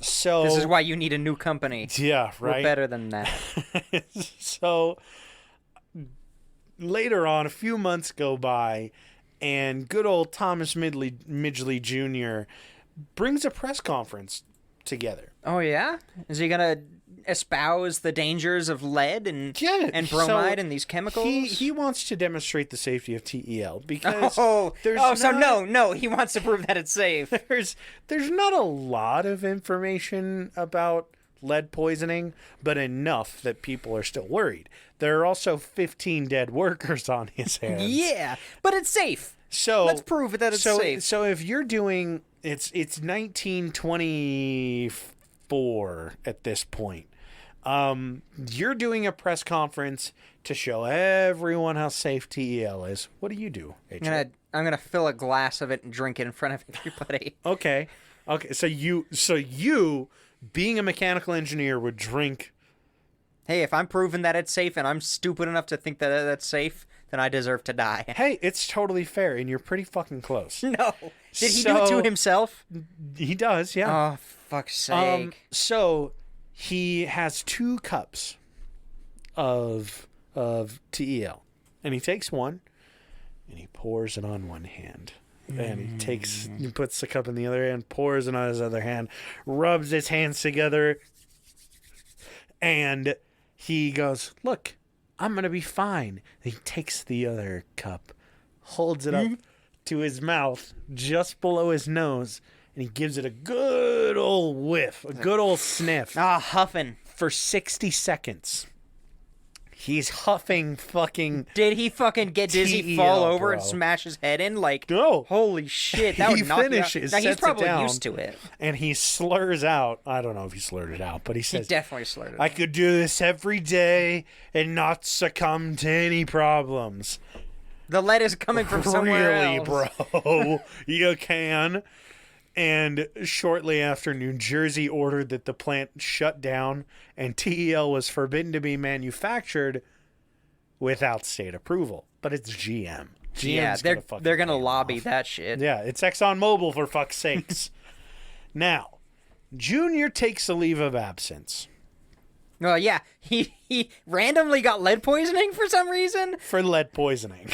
So This is why you need a new company. yeah, right. We're better than that. So later on, a few months go by, and good old Thomas Midgley Jr. brings a press conference together. Oh yeah? Is he gonna espouse the dangers of lead and bromide and these chemicals? He wants to demonstrate the safety of TEL because so he wants to prove that it's safe. There's not a lot of information about lead poisoning, but enough that people are still worried. There are also 15 dead workers on his hands. Yeah, but it's safe. So let's prove that it's safe. So if you're doing it's 1924 at this point. You're doing a press conference to show everyone how safe TEL is. What do you do, AJ? I'm gonna fill a glass of it and drink it in front of everybody. Okay. So you being a mechanical engineer would drink. Hey, if I'm proving that it's safe and I'm stupid enough to think that that's safe, then I deserve to die. Hey, it's totally fair, and you're pretty fucking close. No. Did he do it to himself? He does, yeah. Oh, fuck's sake. So he has 2 cups of TEL, and he takes one, and he pours it on one hand. And he puts the cup in the other hand, pours it on his other hand, rubs his hands together, and he goes, "Look, I'm going to be fine." And he takes the other cup, holds it up to his mouth just below his nose, and he gives it a good old whiff, a good old sniff. Huffing. For 60 seconds. He's huffing fucking... Did he fucking get dizzy, TEL, fall over, bro. and smash his head in? Like, no. Holy shit. That would knock finishes, you out. Now, he's probably used to it. And he slurs out. I don't know if he slurred it out, but he says... He definitely slurred it I out. could do this every day and not succumb to any problems. The lead is coming from somewhere else. Really, bro. You can. And shortly after, New Jersey ordered that the plant shut down and TEL was forbidden to be manufactured without state approval. But it's GM. GM's they're gonna lobby that shit. Yeah, it's ExxonMobil, for fuck's sakes. Now, Junior takes a leave of absence. Well, yeah, he randomly got lead poisoning for some reason. For lead poisoning.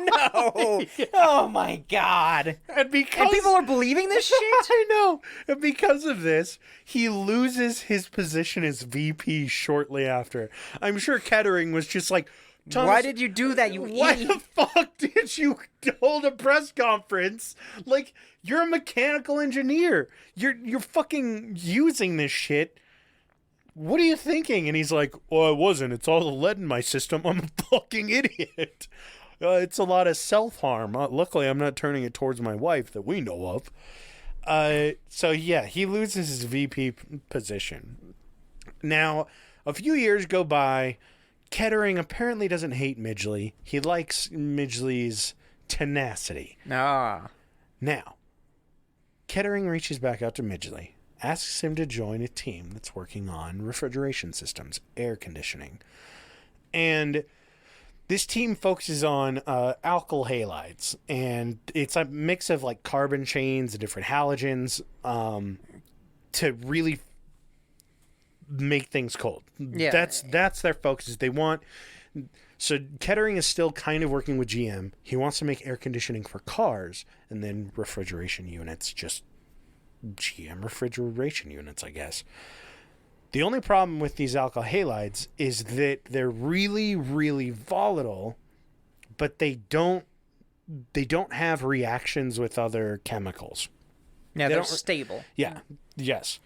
No. Yeah. Oh my god. And people are believing this shit? I know. And because of this, he loses his position as VP shortly after. I'm sure Kettering was just like, Thomas, why did you do that, you why idiot? the fuck did you hold a press conference? Like, you're a mechanical engineer. You're fucking using this shit. What are you thinking? And he's like, well, I wasn't. It's all the lead in my system. I'm a fucking idiot. It's a lot of self-harm. Luckily, I'm not turning it towards my wife that we know of. So, yeah, he loses his VP position. Now, a few years go by. Kettering apparently doesn't hate Midgley. He likes Midgley's tenacity. Now, Kettering reaches back out to Midgley, asks him to join a team that's working on refrigeration systems, air conditioning. And this team focuses on alkyl halides, and it's a mix of like carbon chains and different halogens to really make things cold. Yeah. That's their focus. So Kettering is still kind of working with GM. He wants to make air conditioning for cars, and then refrigeration units, just GM refrigeration units, I guess. The only problem with these alkyl halides is that they're really, really volatile, but they don't have reactions with other chemicals. Yeah, they're stable. Yeah, yes.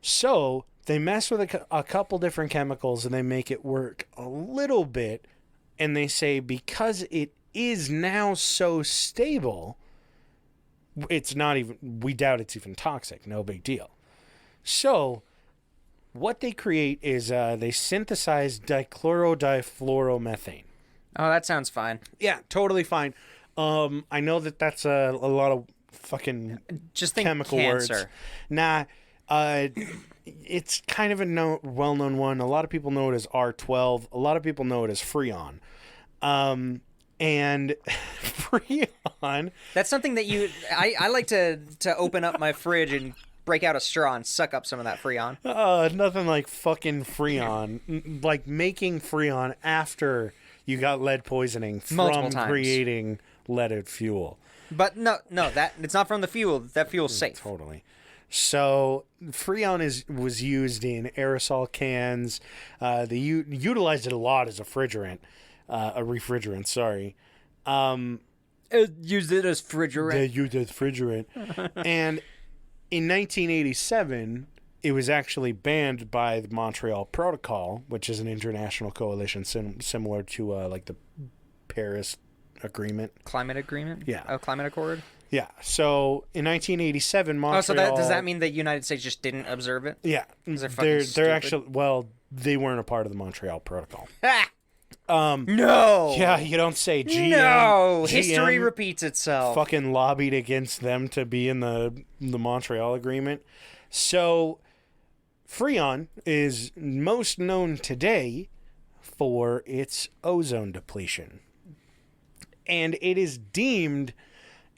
So they mess with a couple different chemicals and they make it work a little bit, and they say because it is now so stable, we doubt it's even toxic. No big deal. So what they create is they synthesize dichlorodifluoromethane. Oh, that sounds fine. Yeah, totally fine. I know that's a lot of fucking just think chemical cancer. Words. Nah, it's kind of a well-known one. A lot of people know it as R12. A lot of people know it as Freon. And Freon... That's something that I like to open up my fridge and break out a straw and suck up some of that Freon. Nothing like fucking Freon. Like making Freon after you got lead poisoning from creating leaded fuel. But no, that it's not from the fuel. That fuel's safe. Totally. So Freon was used in aerosol cans. They utilized it a lot as a refrigerant. Sorry. Used it as refrigerant. They used it as refrigerant. And in 1987, it was actually banned by the Montreal Protocol, which is an international coalition similar to like the Paris Agreement. Climate agreement? Yeah. Oh, climate accord? Yeah. So in 1987, Montreal. Oh, so does that mean the United States just didn't observe it? Yeah. They're actually, well, they weren't a part of the Montreal Protocol. No. Yeah, you don't say. No. GM History repeats itself. Fucking lobbied against them to be in the Montreal Agreement. So Freon is most known today for its ozone depletion. And it is deemed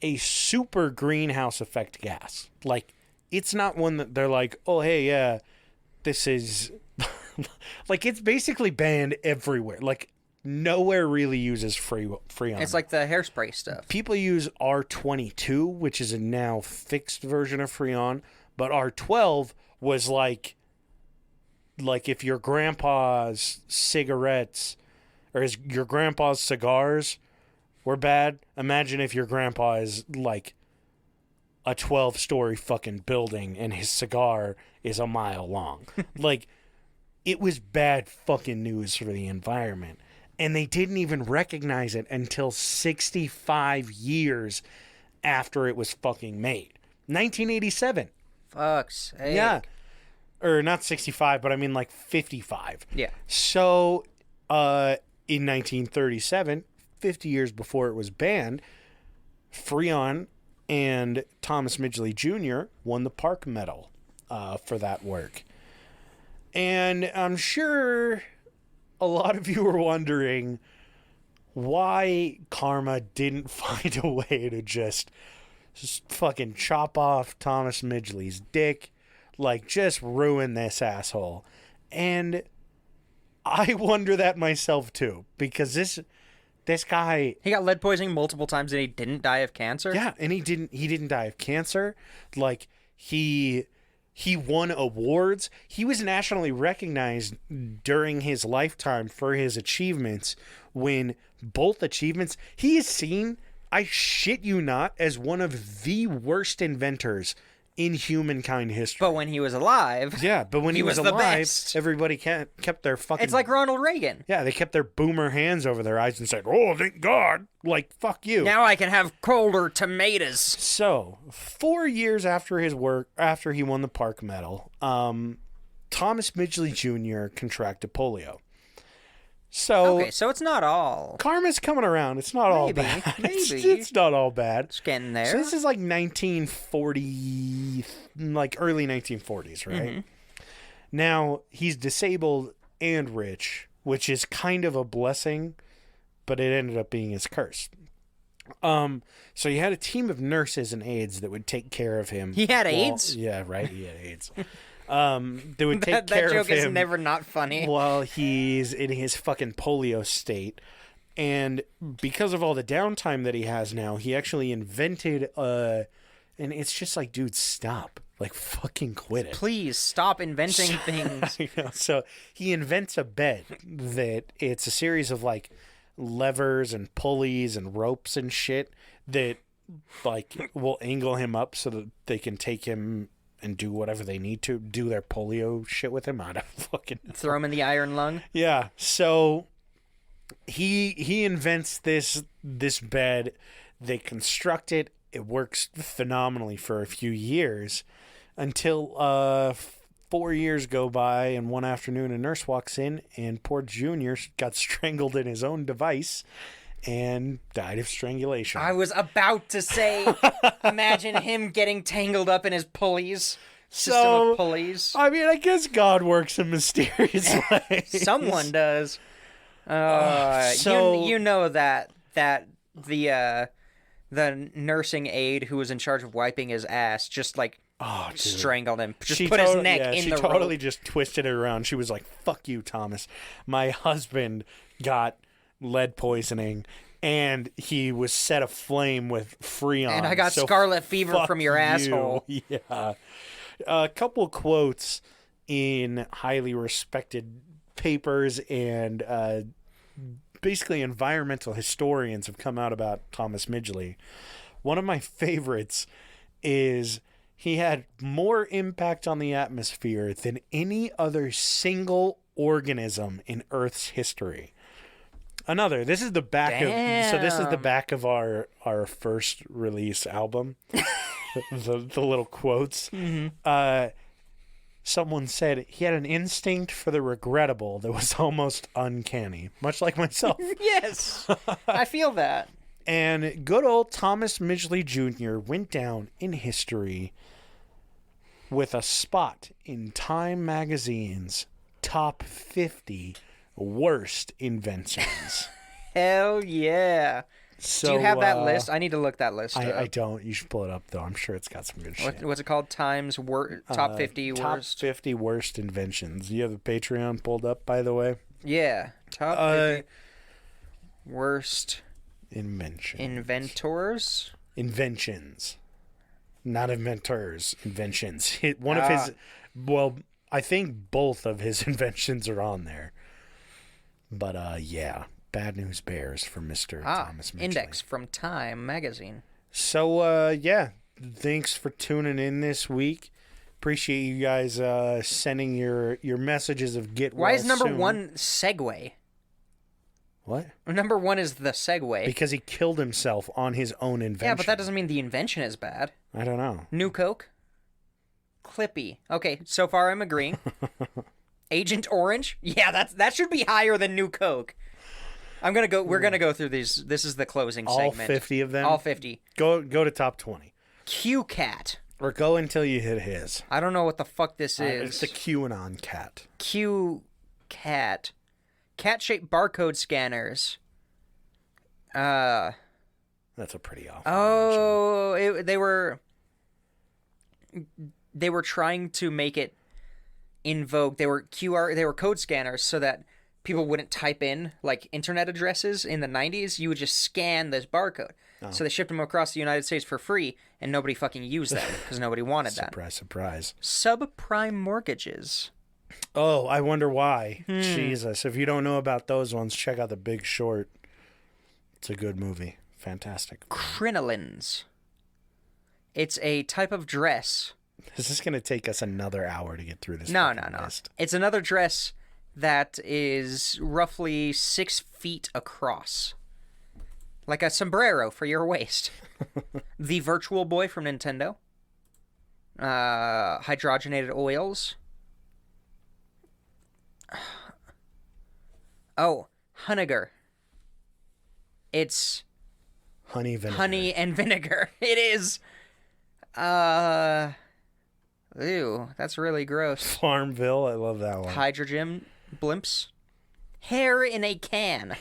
a super greenhouse effect gas. Like, it's not one that they're like, oh, hey, yeah, this is... like, it's basically banned everywhere. Like, nowhere really uses Freon. It's like the hairspray stuff. People use R22, which is a now fixed version of Freon, but R12 was like if your grandpa's cigarettes or your grandpa's cigars were bad, imagine if your grandpa is like a 12-story fucking building and his cigar is a mile long. Like, it was bad fucking news for the environment. And they didn't even recognize it until 65 years after it was fucking made. 1987. Fuck's sake. Yeah. Or not 65, but I mean like 55. Yeah. So, in 1937, 50 years before it was banned, Freon and Thomas Midgley Jr. won the Park Medal for that work. And I'm sure a lot of you were wondering why Karma didn't find a way to just fucking chop off Thomas Midgley's dick, like just ruin this asshole. And I wonder that myself too, because this guy, he got lead poisoning multiple times and he didn't die of cancer. Yeah, and he didn't die of cancer. Like he won awards. He was nationally recognized during his lifetime for his achievements, when both achievements, he is seen, I shit you not, as one of the worst inventors in humankind history. But when he was alive... Yeah, but when he was the alive, best. everybody kept their fucking... It's like Ronald Reagan. Yeah, they kept their boomer hands over their eyes and said, oh, thank God. Like, fuck you. Now I can have colder tomatoes. So, 4 years after his work, after he won the Park Medal, Thomas Midgley Jr. contracted polio. So, okay, so it's not all. Karma's coming around. It's not all bad. Maybe. It's not all bad. It's getting there. So this is like 1940, like early 1940s, right? Mm-hmm. Now, he's disabled and rich, which is kind of a blessing, but it ended up being his curse. So he had a team of nurses and aides that would take care of him. He had AIDS? Yeah, right. He had AIDS. They would take care of him. That joke is never not funny. While he's in his fucking polio state. And because of all the downtime that he has now, he actually invented and it's just like, dude, stop. Like, fucking quit it. Please stop inventing things. You know, so he invents a bed that it's a series of like levers and pulleys and ropes and shit that like will angle him up so that they can take him and do whatever they need to do their polio shit with him. I don't fucking know. Throw him in the iron lung. Yeah. So he invents this bed. They construct it. It works phenomenally for a few years until 4 years go by, and one afternoon a nurse walks in, and poor Junior got strangled in his own device and died of strangulation. I was about to say, imagine him getting tangled up in his pulleys. System of pulleys. I mean, I guess God works in mysterious ways. Someone does. You know that the nursing aide who was in charge of wiping his ass just like strangled him. Just put his neck in the rope. She totally just twisted it around. She was like, "Fuck you, Thomas. My husband got lead poisoning, and he was set aflame with Freon. And I got scarlet fever from your asshole." Yeah. A couple quotes in highly respected papers and basically environmental historians have come out about Thomas Midgley. One of my favorites is he had more impact on the atmosphere than any other single organism in Earth's history. Another. This is the back Damn. this is the back of our first release album. the little quotes. Mm-hmm. Someone said he had an instinct for the regrettable that was almost uncanny, much like myself. Yes, I feel that. And good old Thomas Midgley Jr. went down in history with a spot in Time Magazine's top 50 worst inventions. Hell yeah. So, do you have that list? I need to look that list up. I don't. You should pull it up, though. I'm sure it's got some good shit. What's it called? Top 50 worst? Top 50 worst inventions. You have the Patreon pulled up, by the way? Yeah. Top 50 worst inventors. Inventions. Not inventors. Inventions. One of his... Well, I think both of his inventions are on there. But, yeah. Bad News Bears from Mr. Thomas Midgley. Index from Time Magazine. So, yeah. Thanks for tuning in this week. Appreciate you guys sending your messages of get well Why is number soon. 1 Segway? What? Number 1 is the Segway. Because he killed himself on his own invention. Yeah, but that doesn't mean the invention is bad. I don't know. New Coke? Clippy. Okay, so far I'm agreeing. Agent Orange? Yeah, that should be higher than New Coke. We're gonna go through these. This is the closing segment. All 50 of them? All 50. Go to top 20. Q-Cat. Or go until you hit his. I don't know what the fuck this is. It's the QAnon cat. Q-Cat. Cat-shaped barcode scanners. That's a pretty awful Oh, they were trying to make it in vogue. They were code scanners so that people wouldn't type in like internet addresses in the 90s. You would just scan this barcode. Oh. So they shipped them across the United States for free, and nobody fucking used them because nobody wanted that. Surprise. Subprime mortgages. Oh, I wonder why. Jesus. If you don't know about those ones, check out The Big Short. It's a good movie. Fantastic. Crinolines. It's a type of dress. Is this going to take us another hour to get through this? No. List? It's another dress that is roughly 6 feet across. Like a sombrero for your waist. The Virtual Boy from Nintendo. Hydrogenated oils. Oh, Honegar. It's honey and vinegar. It is. Ew, that's really gross. Farmville, I love that one. Hydrogen blimps. Hair in a can.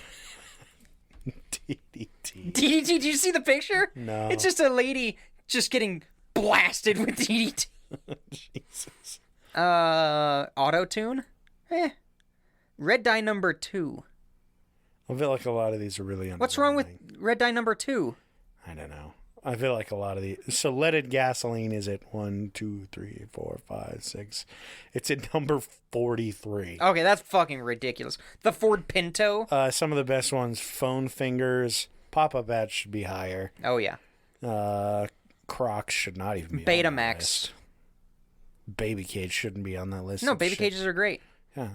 DDT. DDT, did you see the picture? No. It's just a lady just getting blasted with DDT. Jesus. Auto-tune? Red dye number 2. I feel like a lot of these are really underwhelming. What's wrong with red dye number 2? I don't know. I feel like a lot of these. So leaded gasoline is at 1, 2, 3, 4, 5, 6. It's at number 43. Okay, that's fucking ridiculous. The Ford Pinto. Some of the best ones: Phone Fingers, Pop-Up Bats should be higher. Oh yeah. Crocs should not even be. Betamax. On that list. Baby Cage shouldn't be on that list. No, baby cages are great. Yeah,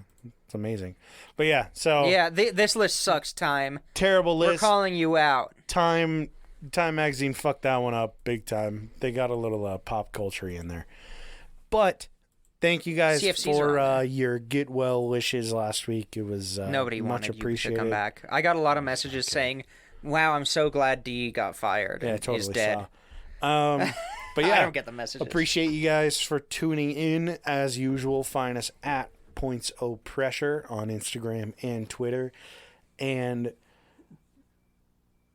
it's amazing. But yeah, so yeah, this list sucks. Time. Terrible list. We're calling you out. Time Magazine fucked that one up big time. They got a little pop culture in there. But thank you guys CFCs for your get well wishes last week. It was nobody much wanted appreciated. You to come back. I got a lot of messages saying, "Wow, I'm so glad D got fired. Yeah, I and totally is dead." saw. But yeah, I don't get the messages. Appreciate you guys for tuning in. As usual, find us at Points O Pressure on Instagram and Twitter, and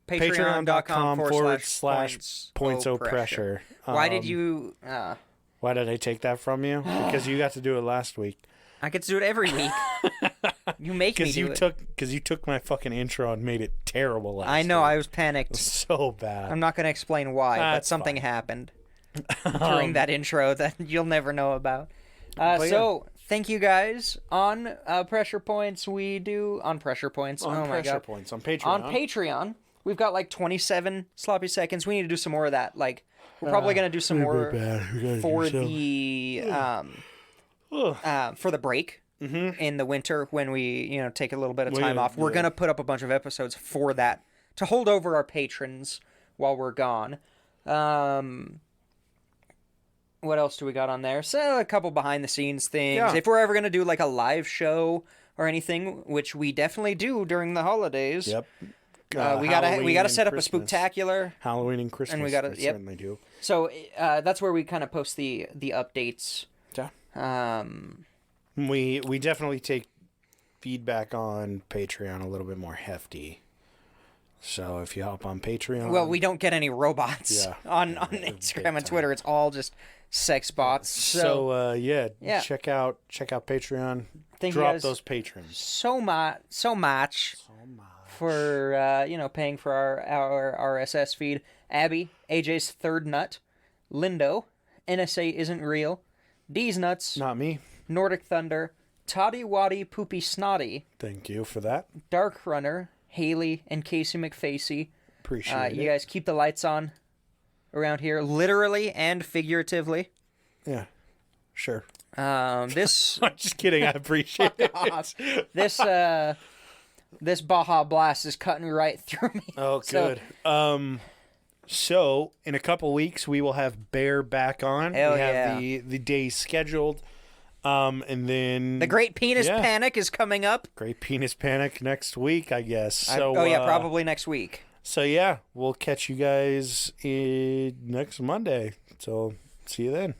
patreon.com/Points O Pressure. Why did you? Why did I take that from you? Because you got to do it last week. I get to do it every week. You make me do it. Because you took my fucking intro and made it terrible last week. I know, I was panicked. So bad. I'm not going to explain why, but That's something fine. happened. during that intro that you'll never know about. Thank you guys. On Pressure Points, we do... On Pressure Points. On Pressure Points. On Patreon. On Patreon, we've got like 27 sloppy seconds. We need to do some more of that. Like, we're probably going to do some more for the break in the winter when we, take a little bit of time off. We're going to put up a bunch of episodes for that to hold over our patrons while we're gone. What else do we got on there? So a couple behind the scenes things. Yeah. If we're ever going to do like a live show or anything, which we definitely do during the holidays. Yep. We gotta set up a spooktacular. Halloween and Christmas. And we certainly do. So that's where we kind of post the updates. Yeah. We definitely take feedback on Patreon a little bit more hefty. So if you hop on Patreon, well, we don't get any robots on Instagram and Twitter. It's all just sex bots. So check out Patreon. Drop those patrons. So much for paying for our RSS feed. Abby, AJ's third nut, Lindo, NSA isn't real, D's nuts, not me, Nordic Thunder, Toddy Waddy Poopy Snotty. Thank you for that. Dark Runner, Haley, and Casey McFacey. Appreciate it. You guys keep the lights on around here, literally and figuratively. Yeah, sure. This. I'm just kidding. I appreciate it. This Baja Blast is cutting right through me. Oh, good. So in a couple weeks we will have Bear back on. Hell we have the days scheduled. And then the Great Penis Panic is coming up. Great Penis Panic next week, I guess. So probably next week. So we'll catch you guys next Monday. So see you then.